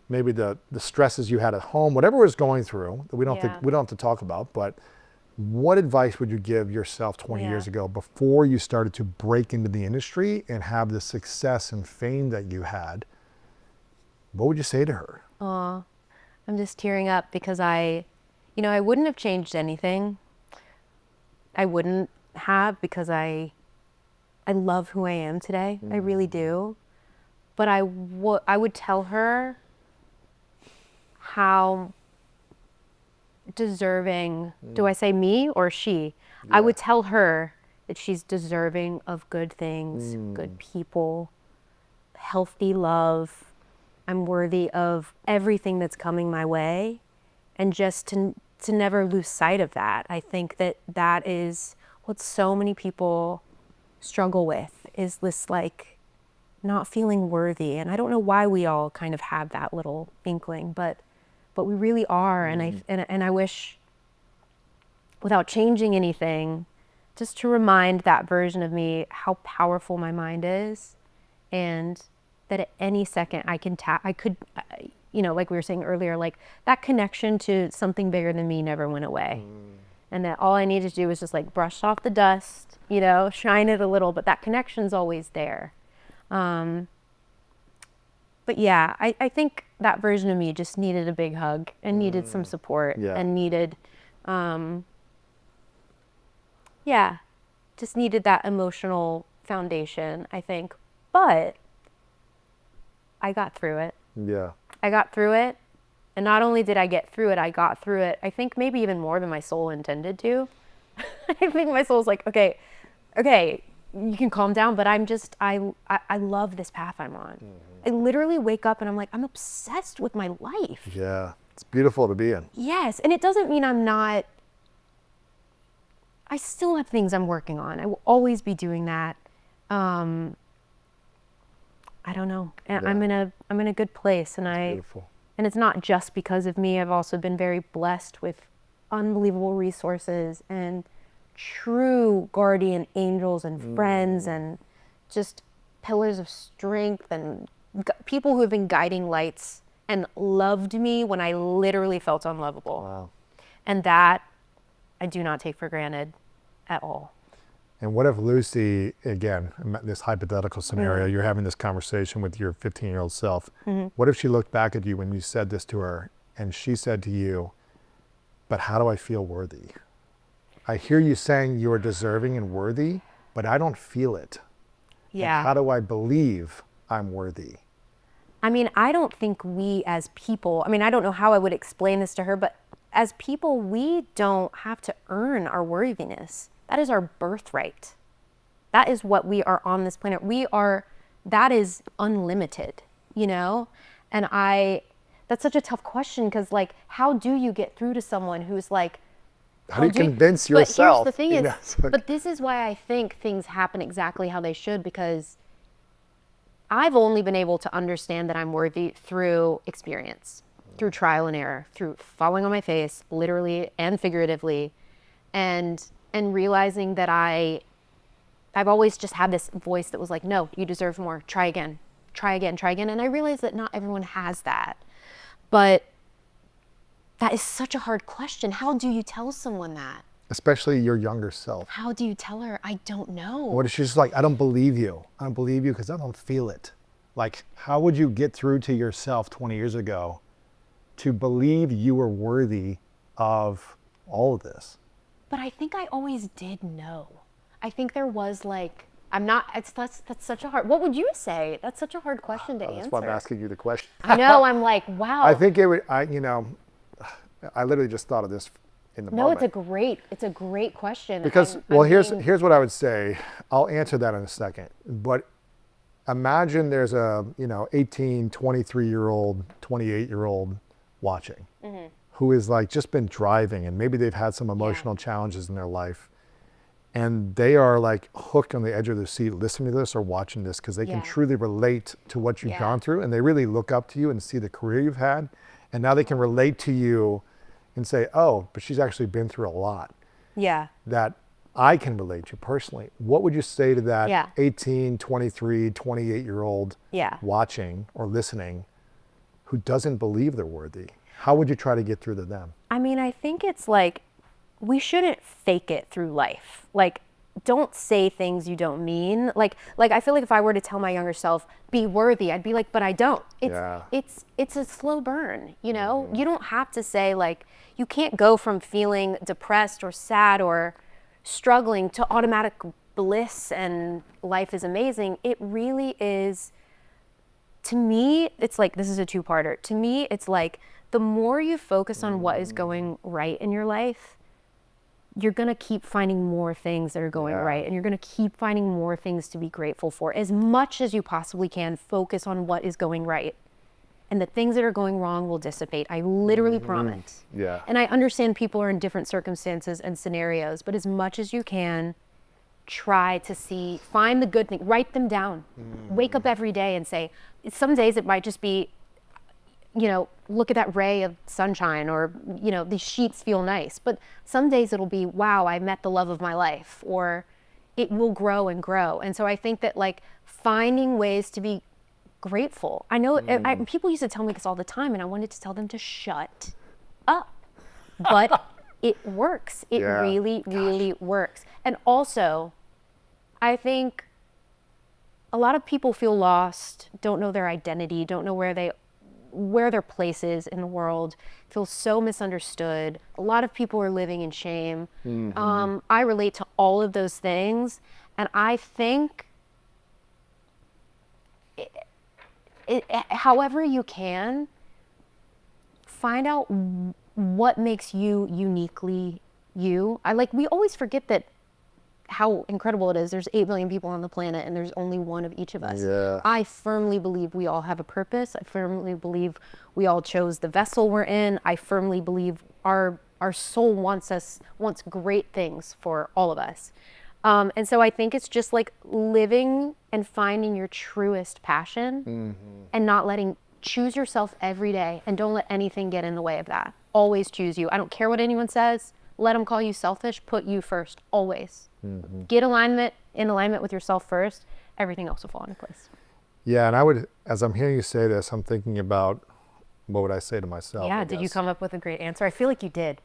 maybe the stresses you had at home, whatever was going through that we don't have to talk about, but what advice would you give yourself 20 years ago before you started to break into the industry and have the success and fame that you had? What would you say to her? I'm just tearing up because I wouldn't have changed anything. I wouldn't have, because I love who I am today. I really do. But I would tell her how deserving, do I say me or she? I would tell her that she's deserving of good things, good people, healthy love. I'm worthy of everything that's coming my way. And just to never lose sight of that. I think that is what so many people struggle with, is this like not feeling worthy. And I don't know why we all kind of have that little inkling, but we really are. And I wish, without changing anything, just to remind that version of me how powerful my mind is, and that at any second I could, like we were saying earlier, like that connection to something bigger than me never went away. And that all I needed to do was just like brush off the dust, shine it a little, but that connection's always there. But yeah, I think that version of me just needed a big hug and needed some support and needed, just needed that emotional foundation, I think. But I got through it. Yeah. I got through it. And not only did I get through it, I got through it, I think maybe even more than my soul intended to. I think my soul's like, okay, you can calm down, but I love this path I'm on. I literally wake up and I'm like, I'm obsessed with my life. Yeah. It's beautiful to be in. Yes. And it doesn't mean I still have things I'm working on. I will always be doing that. I don't know. And I'm in a good place, and Beautiful. and it's not just because of me. I've also been very blessed with unbelievable resources and true guardian angels and friends and just pillars of strength and people who have been guiding lights and loved me when I literally felt unlovable. Wow. And that I do not take for granted at all. And what if Lucy, again, this hypothetical scenario, you're having this conversation with your 15-year-old self. What if she looked back at you when you said this to her and she said to you, but how do I feel worthy? I hear you saying you are deserving and worthy, but I don't feel it. Yeah. And how do I believe I'm worthy? I mean, I don't think we as people, I don't know how I would explain this to her, but as people, we don't have to earn our worthiness. That is our birthright. That is what we are on this planet. That is unlimited, And that's such a tough question, because like, how do you get through to someone who's like, How do you convince yourself? But here's the thing You is, know, it's like- but this is why I think things happen exactly how they should, because I've only been able to understand that I'm worthy through experience, through trial and error, through falling on my face, literally and figuratively, and realizing that I've always just had this voice that was like, no, you deserve more. Try again, try again, try again. And I realized that not everyone has that. But that is such a hard question. How do you tell someone that? Especially your younger self. How do you tell her? I don't know. What if she's like, I don't believe you. I don't believe you because I don't feel it. Like, how would you get through to yourself 20 years ago to believe you were worthy of all of this? But I think I always did know. I think there was like, I'm not, that's such a hard, what would you say? That's such a hard question to answer. That's why I'm asking you the question. I know, I'm like, wow. I think it would, I literally just thought of this in the No, moment. it's a great question. Because, I well, mean, here's what I would say. I'll answer that in a second. But imagine there's a, 18, 23-year-old, 28-year-old watching who is like just been driving, and maybe they've had some emotional challenges in their life. And they are like hooked on the edge of their seat listening to this or watching this because they can truly relate to what you've gone through, and they really look up to you and see the career you've had. And now they can relate to you and say, oh, but she's actually been through a lot. Yeah. That I can relate to personally. What would you say to that 18, 23, 28-year-old watching or listening who doesn't believe they're worthy? How would you try to get through to them? I mean, I think it's like, we shouldn't fake it through life. Like, don't say things you don't mean. Like I feel like if I were to tell my younger self, be worthy, I'd be like, but I don't. It's a slow burn, you know? You don't have to say like, you can't go from feeling depressed or sad or struggling to automatic bliss and life is amazing. It really is, to me, it's like, this is a two-parter. To me, it's like, the more you focus on what is going right in your life, you're going to keep finding more things that are going right, and you're going to keep finding more things to be grateful for. As much as you possibly can, focus on what is going right, and the things that are going wrong will dissipate. I literally promise. Yeah. And I understand people are in different circumstances and scenarios, but as much as you can, try to find the good thing, write them down. Wake up every day and say, some days it might just be, look at that ray of sunshine, or, these sheets feel nice. But some days it'll be, wow, I met the love of my life, or it will grow and grow. And so I think that like finding ways to be grateful. I know people used to tell me this all the time, and I wanted to tell them to shut up, but it works. It really, really works. And also, I think a lot of people feel lost, don't know their identity, don't know where their place is in the world, feel so misunderstood. A lot of people are living in shame. I relate to all of those things, and I think however you can, find out what makes you uniquely you. We always forget that how incredible it is. There's 8 billion people on the planet, and there's only one of each of us. Yeah. I firmly believe we all have a purpose. I firmly believe we all chose the vessel we're in. I firmly believe our soul wants great things for all of us. And so I think it's just like living and finding your truest passion and not choose yourself every day, and don't let anything get in the way of that. Always choose you. I don't care what anyone says. Let them call you selfish. Put you first, always. Get in alignment with yourself first. Everything else will fall into place. Yeah, and as I'm hearing you say this, I'm thinking about what would I say to myself. Yeah, did you come up with a great answer? I feel like you did.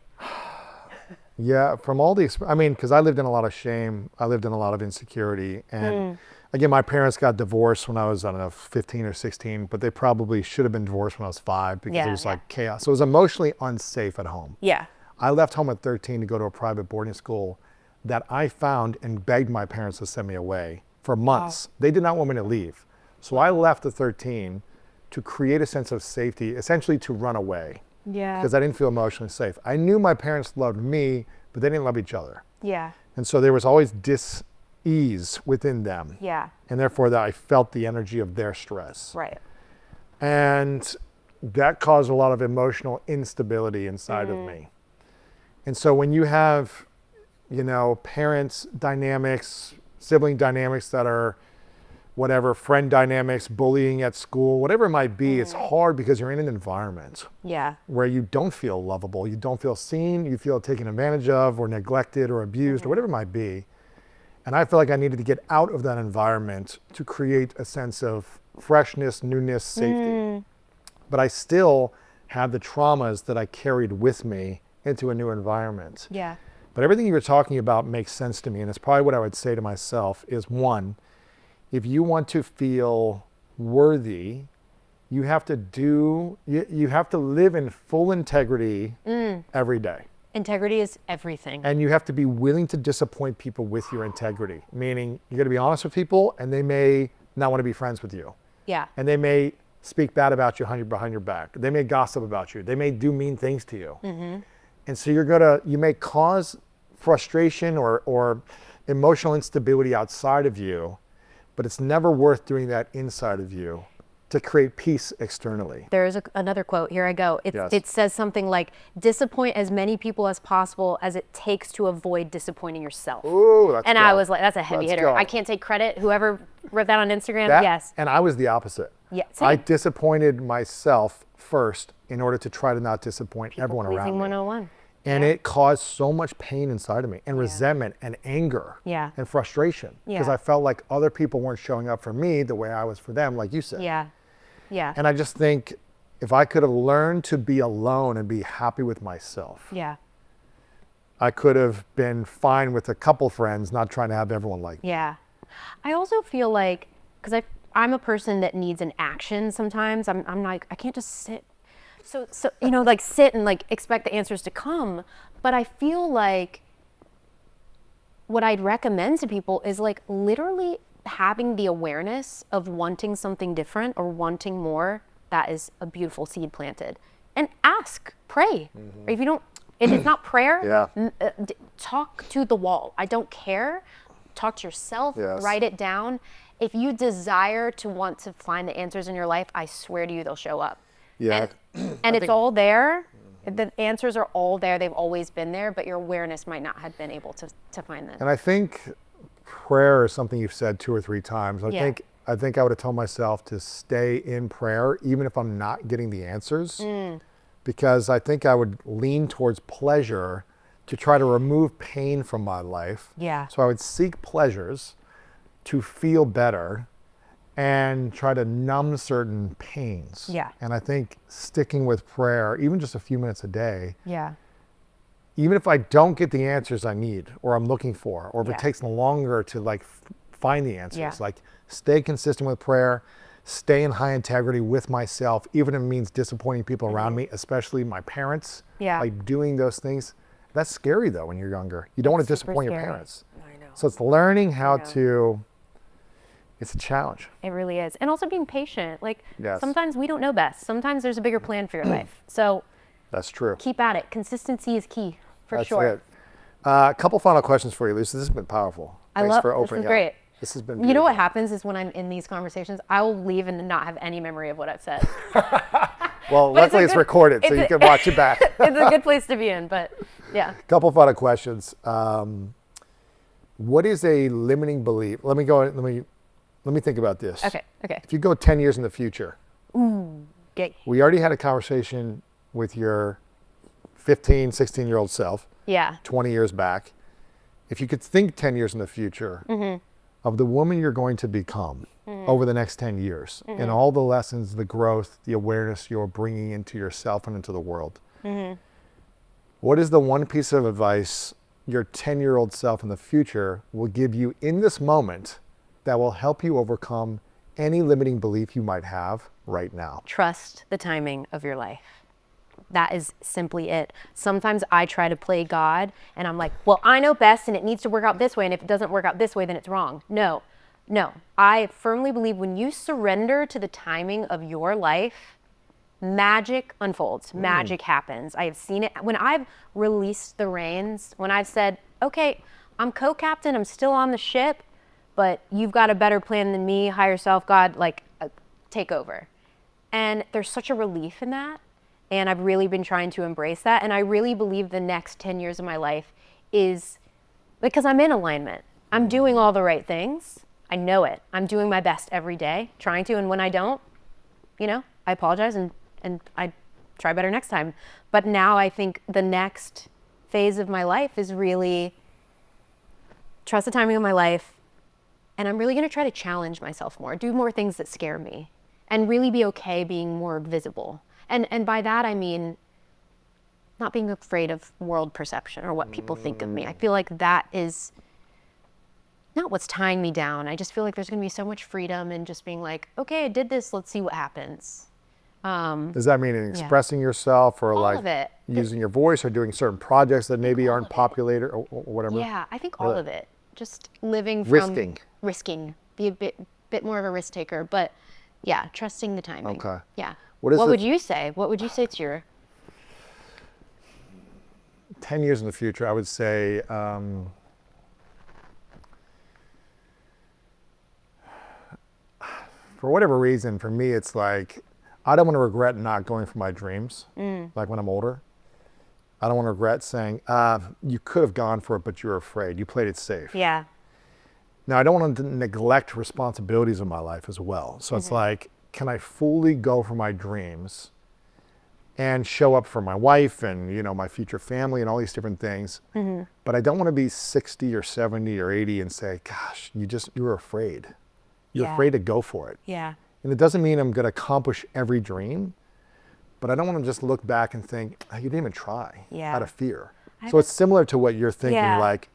Yeah, from all the, because I lived in a lot of shame. I lived in a lot of insecurity. And again, my parents got divorced when I was, 15 or 16, but they probably should have been divorced when I was 5 because it was like chaos. So it was emotionally unsafe at home. Yeah. I left home at 13 to go to a private boarding school that I found and begged my parents to send me away for months. They did not want me to leave. So I left at 13 to create a sense of safety, essentially to run away. Yeah. Because I didn't feel emotionally safe. I knew my parents loved me, but they didn't love each other. Yeah. And so there was always dis-ease within them. Yeah. And therefore that I felt the energy of their stress. Right. And that caused a lot of emotional instability inside of me. And so when you have, parents dynamics, sibling dynamics that are whatever, friend dynamics, bullying at school, whatever it might be, it's hard because you're in an environment where you don't feel lovable, you don't feel seen, you feel taken advantage of or neglected or abused or whatever it might be. And I feel like I needed to get out of that environment to create a sense of freshness, newness, safety. But I still had the traumas that I carried with me into a new environment. Yeah. But everything you were talking about makes sense to me, and it's probably what I would say to myself is, one, if you want to feel worthy, you have to you have to live in full integrity every day. Integrity is everything. And you have to be willing to disappoint people with your integrity, meaning you got to be honest with people, and they may not want to be friends with you. Yeah. And they may speak bad about you behind your back. They may gossip about you. They may do mean things to you. And so you may cause frustration or emotional instability outside of you, but it's never worth doing that inside of you to create peace externally. There's another quote. Here I go. It says something like, disappoint as many people as possible as it takes to avoid disappointing yourself. Ooh, let's and go. I was like, that's a heavy Let's hitter. go. I can't take credit. Whoever wrote that on Instagram, That- yes. And I was the opposite. Yeah, same. I disappointed myself first in order to try to not disappoint everyone around Pleasing me. 101. And it caused so much pain inside of me, and resentment and anger Yeah. and frustration, because Yeah. I felt like other people weren't showing up for me the way I was for them, like you said. Yeah. Yeah. And I just think if I could have learned to be alone and be happy with myself, Yeah. I could have been fine with a couple friends, not trying to have everyone like me. Yeah. I also feel like, because I'm a person that needs an action sometimes. I'm like, I can't just sit. So like sit and like expect the answers to come. But I feel like what I'd recommend to people is like literally having the awareness of wanting something different or wanting more. That is a beautiful seed planted. And ask, pray. If you don't, if it's not prayer, Yeah. Talk to the wall. I don't care. Talk to yourself, Yes. write it down. If you desire to want to find the answers in your life, I swear to you, they'll show up. Yeah. And it's all there. The answers are all there. They've always been there, but your awareness might not have been able to find them. And I think prayer is something you've said 2 or 3 times. I think I would have told myself to stay in prayer, even if I'm not getting the answers, because I think I would lean towards pleasure to try to remove pain from my life. Yeah. So I would seek pleasures to feel better and try to numb certain pains. Yeah. And I think sticking with prayer, even just a few minutes a day, Yeah. even if I don't get the answers I need or I'm looking for, or if Yeah. it takes longer to like find the answers, Yeah. like stay consistent with prayer, stay in high integrity with myself, even if it means disappointing people around me, especially my parents. Yeah. Like doing those things. That's scary though when you're younger. You don't want to super disappoint your scary. parents. I know. So it's learning how to, it's a challenge. It really is. And also being patient. Like Yes. sometimes we don't know best. Sometimes there's a bigger plan for your life. So That's true. keep at it. Consistency is key for That's sure. it. A couple final questions for you, Lisa. This has been powerful. Thanks for this opening is up. great. This has been You know beautiful. what happens is when I'm in these conversations, I will leave and not have any memory of what I've said. Well, But luckily it's good- recorded, so you can watch it back. It's a good place to be in, but yeah. Couple final questions. What is a limiting belief? Let me think about this. Okay. If you go 10 years in the future, Okay. we already had a conversation with your 15, 16-year-old self Yeah. 20 years back. If you could think 10 years in the future of the woman you're going to become over the next 10 years and all the lessons, the growth, the awareness you're bringing into yourself and into the world, what is the one piece of advice your 10-year-old self in the future will give you in this moment that will help you overcome any limiting belief you might have right now? Trust the timing of your life. That is simply it. Sometimes I try to play God and I'm like, well, I know best and it needs to work out this way. And if it doesn't work out this way, then it's wrong. No. I firmly believe when you surrender to the timing of your life, magic unfolds, magic happens. I have seen it. When I've released the reins, when I've said, okay, I'm co-captain, I'm still on the ship, but you've got a better plan than me, higher self, God, take over. And there's such a relief in that. And I've really been trying to embrace that. And I really believe the next 10 years of my life is because I'm in alignment. I'm doing all the right things. I know it. I'm doing my best every day, trying to. And when I don't, I apologize and I try better next time. But now I think the next phase of my life is really trust the timing of my life. And I'm really going to try to challenge myself more, do more things that scare me, and really be okay being more visible. And by that, I mean not being afraid of world perception or what people think of me. I feel like that is not what's tying me down. I just feel like there's going to be so much freedom in just being like, okay, I did this, let's see what happens. Does that mean in expressing yourself or All like of it. using your voice or doing certain projects that maybe aren't popular or whatever? Yeah, I think all of it. Just living from Risking. Be a bit more of a risk taker, but yeah, trusting the timing. Okay. Yeah. What What would you say? What would you say to your 10 years in the future, I would say, for whatever reason, for me, it's like, I don't want to regret not going for my dreams, like when I'm older. I don't want to regret saying, you could have gone for it, but you were afraid. You played it safe. Yeah. Now, I don't want to neglect responsibilities in my life as well. So it's like, can I fully go for my dreams and show up for my wife and, you know, my future family and all these different things? But I don't want to be 60 or 70 or 80 and say, gosh, you were afraid. You're afraid to go for it. Yeah. And it doesn't mean I'm going to accomplish every dream, but I don't want to just look back and think, oh, you didn't even try out of fear. So it's similar to what you're thinking, like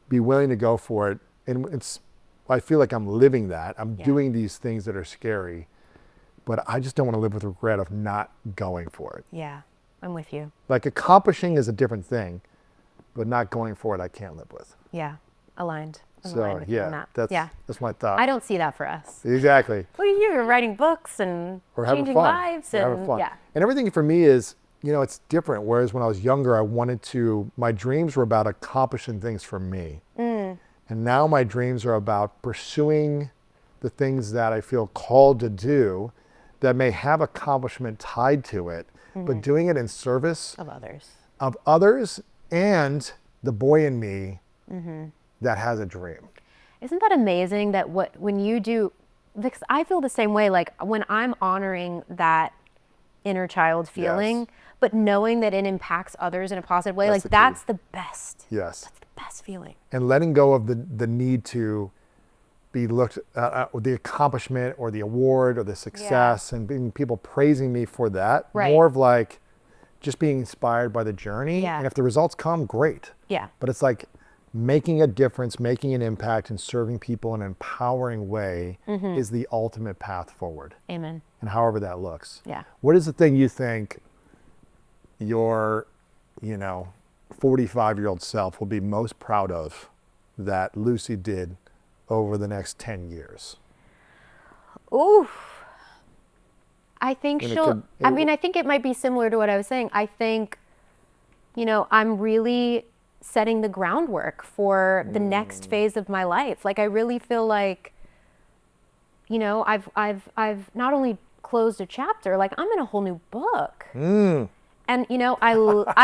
be willing to go for it. And I feel like I'm living that. I'm doing these things that are scary, but I just don't want to live with regret of not going for it. Yeah. I'm with you. Like accomplishing is a different thing, but not going for it, I can't live with. Yeah. Aligned. I'm So aligned with you on yeah, that. that's my thought. I don't see that for us. Exactly. What are you? You're writing books and Or having changing fun. lives Or and having fun. yeah. And everything for me is, you know, it's different. Whereas when I was younger, I wanted to, my dreams were about accomplishing things for me. And now my dreams are about pursuing the things that I feel called to do that may have accomplishment tied to it, but doing it in service Of others. And the boy in me that has a dream. Isn't that amazing that when you do, because I feel the same way, like when I'm honoring that inner child feeling, but knowing that it impacts others in a positive way, That's like the that's key. the best. Yes. That's the best feeling. And letting go of the need to be looked at the accomplishment or the award or the success and being people praising me for that. Right. More of like just being inspired by the journey. Yeah. And if the results come, great. Yeah. But it's like making a difference, making an impact, and serving people in an empowering way is the ultimate path forward. Amen. And however that looks. Yeah. What is the thing you think your, 45-year-old self will be most proud of that Lucy did over the next 10 years? Ooh. I think And I think it might be similar to what I was saying. I think, I'm really setting the groundwork for the next phase of my life. Like I really feel like, I've not only closed a chapter, like I'm in a whole new book. And I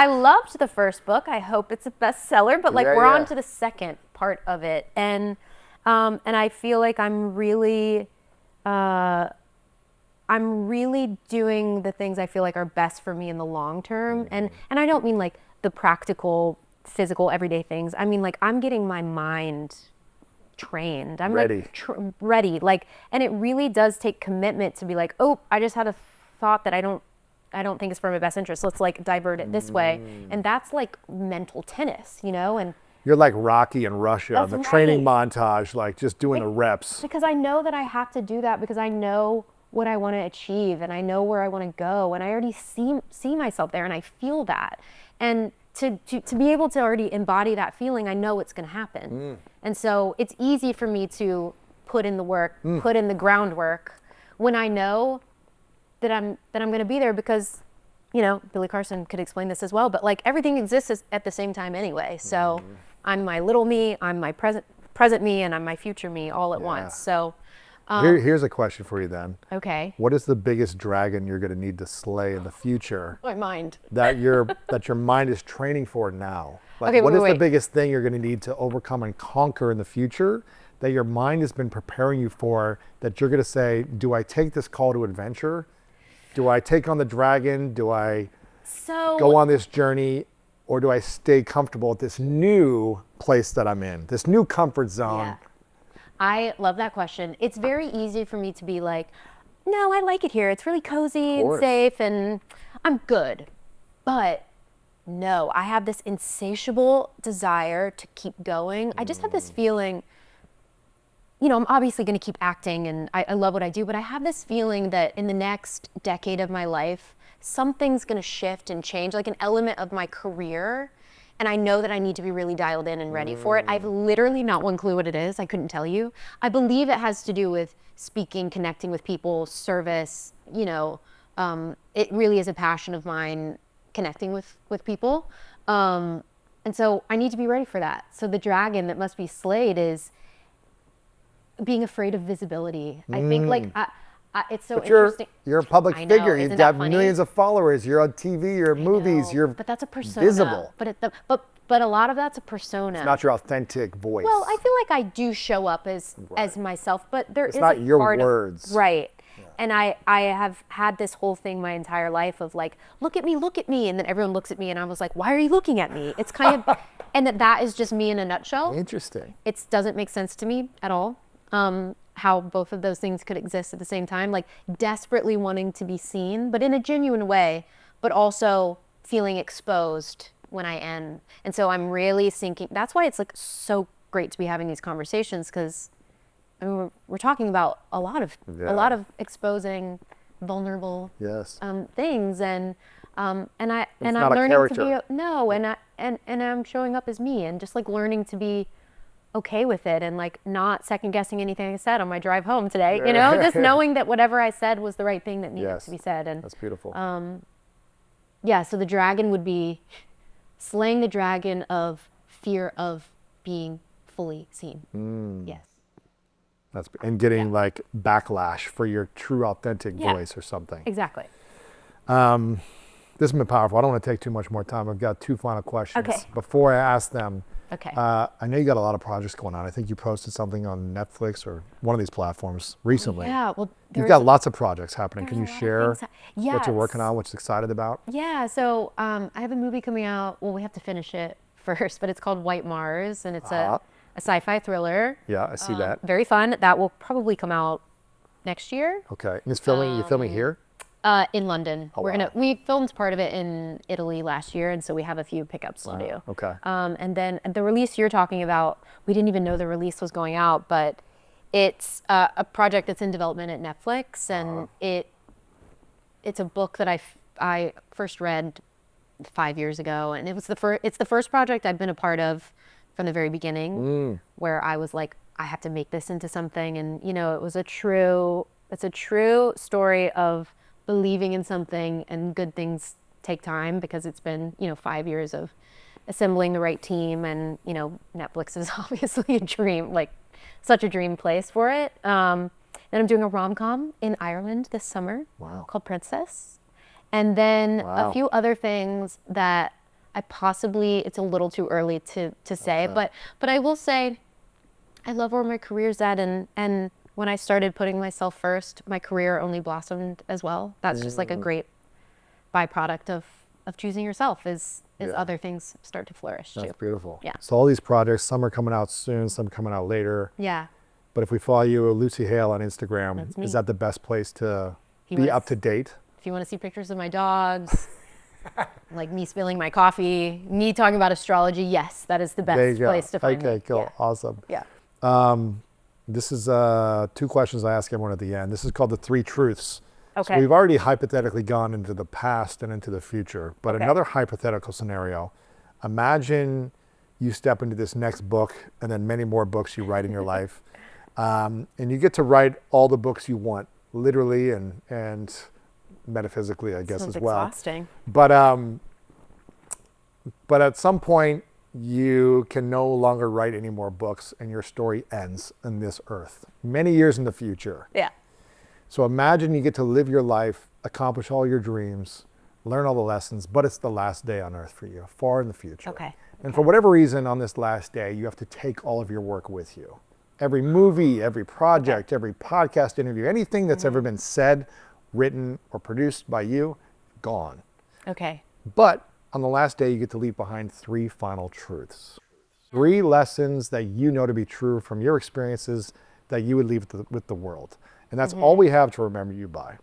loved the first book. I hope it's a bestseller, but we're on to the second part of it. And I feel like I'm really doing the things I feel like are best for me in the long term. And I don't mean like the practical, physical, everyday things. I mean like I'm getting my mind trained. I'm ready. Like ready. Like, and it really does take commitment to be like, oh, I just had a thought that I don't think is for my best interest. Let's like divert it this way. And that's like mental tennis, and You're like Rocky in Russia, That's the training right. montage, like just doing the reps. because I know that I have to do that because I know what I want to achieve and I know where I want to go and I already see myself there and I feel that. And to be able to already embody that feeling, I know it's going to happen. And so it's easy for me to put in the work, put in the groundwork when I know that I'm going to be there because, Billy Carson could explain this as well, but like everything exists at the same time anyway. So I'm my little me, I'm my present me, and I'm my future me all at once. So Here's a question for you then. okay. What is the biggest dragon you're going to need to slay in the future My mind. that your mind is training for now? Like, Okay, what is wait. the biggest thing you're going to need to overcome and conquer in the future that your mind has been preparing you for, that you're going to say, do I take this call to adventure? Do I take on the dragon? Do I go on this journey? Or do I stay comfortable at this new place that I'm in, this new comfort zone? Yeah. I love that question. It's very easy for me to be like, no, I like it here. It's really cozy and safe and I'm good. But no, I have this insatiable desire to keep going. I just have this feeling I'm obviously going to keep acting and I love what I do, but I have this feeling that in the next decade of my life, something's going to shift and change, like an element of my career. And I know that I need to be really dialed in and ready for it. I've literally not one clue what it is. I couldn't tell you. I believe it has to do with speaking, connecting with people, service. It really is a passion of mine, connecting with people. And so I need to be ready for that. So the dragon that must be slayed is being afraid of visibility. I think it's so interesting. You're a public I know, figure. isn't You've that got funny? millions of followers. You're on TV. You're in movies. You're But that's a persona. visible. But a lot of that's a persona. It's not your authentic voice. Well, I feel like I do show up as myself, but it's not a your part words. Right. Yeah. And I have had this whole thing my entire life of like, look at me, and then everyone looks at me, and I was like, why are you looking at me? It's kind of, and that is just me in a nutshell. Interesting. It doesn't make sense to me at all. How both of those things could exist at the same time, like desperately wanting to be seen, but in a genuine way, but also feeling exposed when I am. And so I'm really thinking, that's why it's like so great to be having these conversations, because we're talking about a lot of exposing vulnerable things, and I'm learning to be and I'm showing up as me, and just like learning to be okay with it, and like not second guessing anything I said on my drive home today, just knowing that whatever I said was the right thing that needed to be said. And that's beautiful. So the dragon would be slaying the dragon of fear of being fully seen. Yes. And getting like backlash for your true authentic voice or something. Exactly. This has been powerful. I don't want to take too much more time. I've got two final questions. Okay. Before I ask them, Okay. I know you got a lot of projects going on. I think you posted something on Netflix or one of these platforms recently. Yeah, well, you've got lots of projects happening. Can you there's a lot share of things what you're Yes. working on, what you're excited about? Yeah, so I have a movie coming out. Well, we have to finish it first, but it's called White Mars, and it's a sci-fi thriller. Yeah, I see that. Very fun. That will probably come out next year. Okay, and it's filming. You're filming here? In London. We filmed part of it in Italy last year, and so we have a few pickups to do. Okay. And then the release you're talking about, we didn't even know the release was going out, but it's a project that's in development at Netflix, and it's a book that I first read 5 years ago, and it's the first project I've been a part of from the very beginning, where I was like, I have to make this into something, and it's a true story of believing in something, and good things take time, because it's been 5 years of assembling the right team, and Netflix is obviously a dream, like such a dream place for it. Then I'm doing a rom-com in Ireland this summer called Princess, and then a few other things that it's a little too early to say, but I will say I love where my career's at, and when I started putting myself first, my career only blossomed as well. That's just like a great byproduct of choosing yourself, is other things start to flourish too. That's beautiful. Yeah. So all these projects, some are coming out soon, some coming out later. Yeah. But if we follow you, Lucy Hale on Instagram, is that the best place to be up to date? If you want to see pictures of my dogs, like me spilling my coffee, me talking about astrology, yes, that is the best place to find me. Okay, cool. Yeah. Awesome. Yeah. This is two questions I ask everyone at the end. This is called the 3 truths. Okay. So we've already hypothetically gone into the past and into the future, but another hypothetical scenario, imagine you step into this next book and then many more books you write in your life, and you get to write all the books you want, literally and metaphysically, I guess, Sounds as well. exhausting. But at some point, you can no longer write any more books, and your story ends in this earth, many years in the future. Yeah. So imagine you get to live your life, accomplish all your dreams, learn all the lessons, but it's the last day on earth for you, far in the future. Okay. And for whatever reason, on this last day, you have to take all of your work with you. Every movie, every project, every podcast interview, anything that's ever been said, written, or produced by you, gone. Okay. But on the last day, you get to leave behind 3 final truths. 3 lessons that you know to be true from your experiences that you would leave with the world. And that's all we have to remember you by.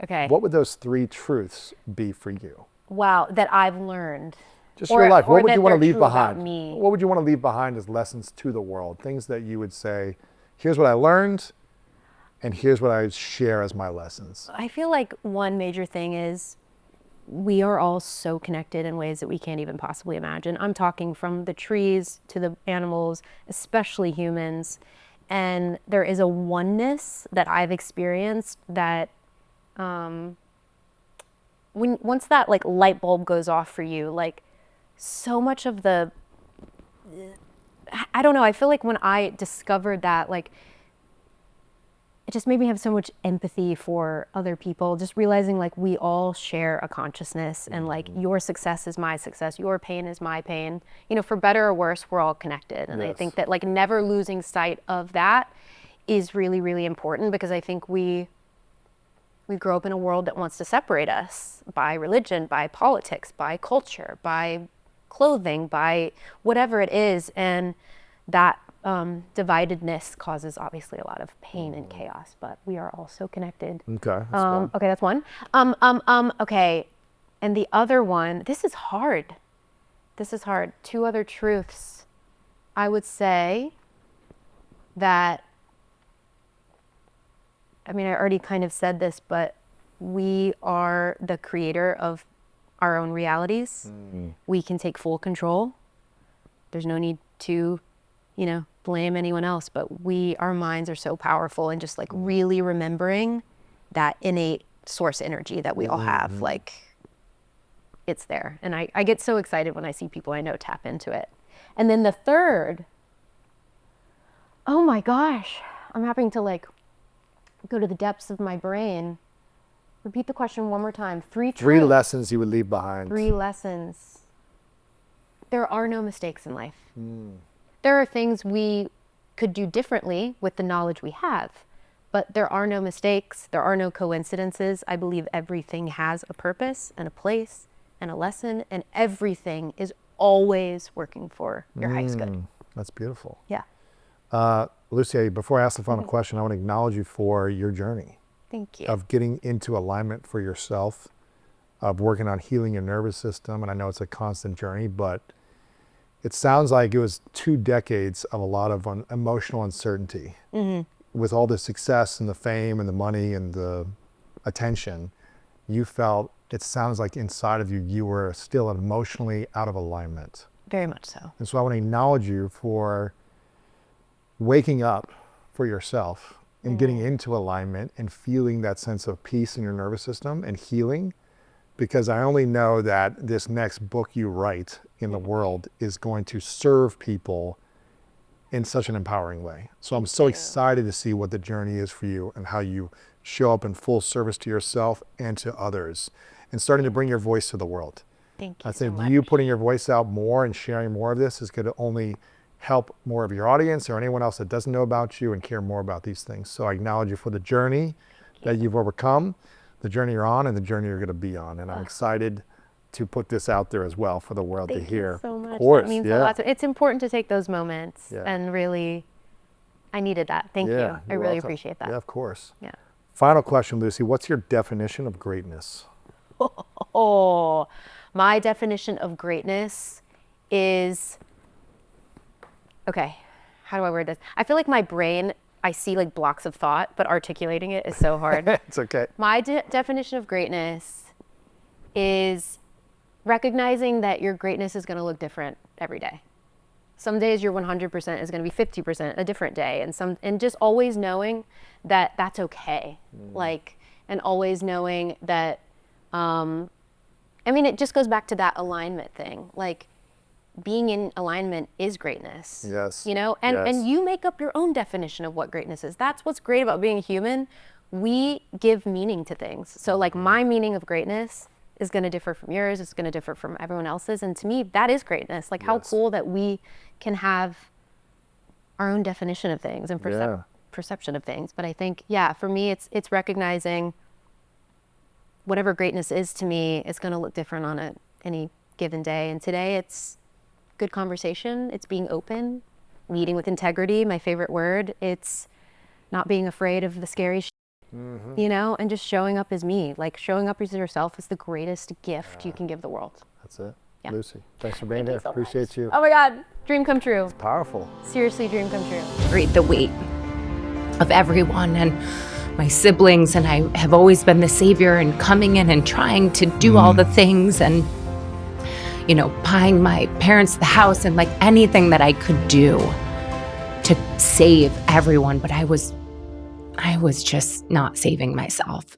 Okay. What would those 3 truths be for you? Wow, that I've learned. Just your life. What would you want to leave About behind? me. What would you want to leave behind as lessons to the world? Things that you would say, here's what I learned, and here's what I share as my lessons. I feel like one major thing is we are all so connected in ways that we can't even possibly imagine. I'm talking from the trees to the animals, especially humans. And there is a oneness that I've experienced that once that like light bulb goes off for you, like so much of the, I don't know, I feel like when I discovered that, like, it just made me have so much empathy for other people, just realizing like we all share a consciousness and like your success is my success, your pain is my pain. You know, for better or worse, we're all connected. And I think that like never losing sight of that is really, really important, because I think we grow up in a world that wants to separate us by religion, by politics, by culture, by clothing, by whatever it is. And that dividedness causes obviously a lot of pain and chaos, but we are all so connected. Okay. That's fun. Okay, that's one. Okay. And the other one, this is hard. Two other truths. I would say that, I mean, I already kind of said this, but we are the creator of our own realities. We can take full control. There's no need to, you know, blame anyone else, but our minds are so powerful, and just like really remembering that innate source energy that we all have, like it's there. And I get so excited when I see people I know tap into it. And then the third, oh my gosh, I'm having to like go to the depths of my brain. Repeat the question one more time. Three lessons you would leave behind. 3 lessons. There are no mistakes in life. There are things we could do differently with the knowledge we have, but there are no mistakes. There are no coincidences. I believe everything has a purpose and a place and a lesson, and everything is always working for your highest good. That's beautiful. Yeah. Lucy, before I ask the final question, I want to acknowledge you for your journey Thank you. of getting into alignment for yourself, of working on healing your nervous system. And I know it's a constant journey, but it sounds like it was 2 decades of a lot of emotional uncertainty. With all the success and the fame and the money and the attention, you felt, it sounds like inside of you, you were still emotionally out of alignment. Very much so. And so I want to acknowledge you for waking up for yourself and getting into alignment and feeling that sense of peace in your nervous system and healing, because I only know that this next book you write in the world is going to serve people in such an empowering way. So I'm so excited to see what the journey is for you and how you show up in full service to yourself and to others, and starting to bring your voice to the world. Thank you I think so much. you putting your voice out more and sharing more of this is going to only help more of your audience or anyone else that doesn't know about you and care more about these things. So I acknowledge you for the journey that you've overcome, the journey you're on, and the journey you're going to be on. And I'm excited to put this out there as well for the world to hear. Thank you so much. Of course, That means a lot. It's important to take those moments, Yeah. and really, I needed that. Thank you. I you're really welcome. appreciate that. Yeah, of course. Yeah. Final question, Lucy. What's your definition of greatness? Oh, my definition of greatness is, okay, how do I word this? I feel like my brain, I see like blocks of thought, but articulating it is so hard. It's okay. My definition of greatness is recognizing that your greatness is going to look different every day. Some days your 100% is going to be 50% a different day, and just always knowing that that's okay. Like, and always knowing that, I mean, it just goes back to that alignment thing. Like, being in alignment is greatness. Yes. You know, and Yes. you make up your own definition of what greatness is. That's what's great about being human. We give meaning to things. So like my meaning of greatness is going to differ from yours. It's going to differ from everyone else's. And to me, that is greatness. Like how Yes. cool that we can have our own definition of things and perception of things. But I think, yeah, for me, it's recognizing whatever greatness is to me is going to look different on any given day. And today it's good conversation. It's being open, leading with integrity, my favorite word. It's not being afraid of the scary you know, and just showing up as me. Like showing up as yourself is the greatest gift you can give the world. That's it. Yeah. Lucy, thanks for being Thank you here. so Appreciate much. you. Oh my God, dream come true. Powerful. Seriously, dream come true. Great, the weight. of everyone and my siblings, and I have always been the savior and coming in and trying to do all the things and, you know, buying my parents the house and like anything that I could do to save everyone. But I was just not saving myself.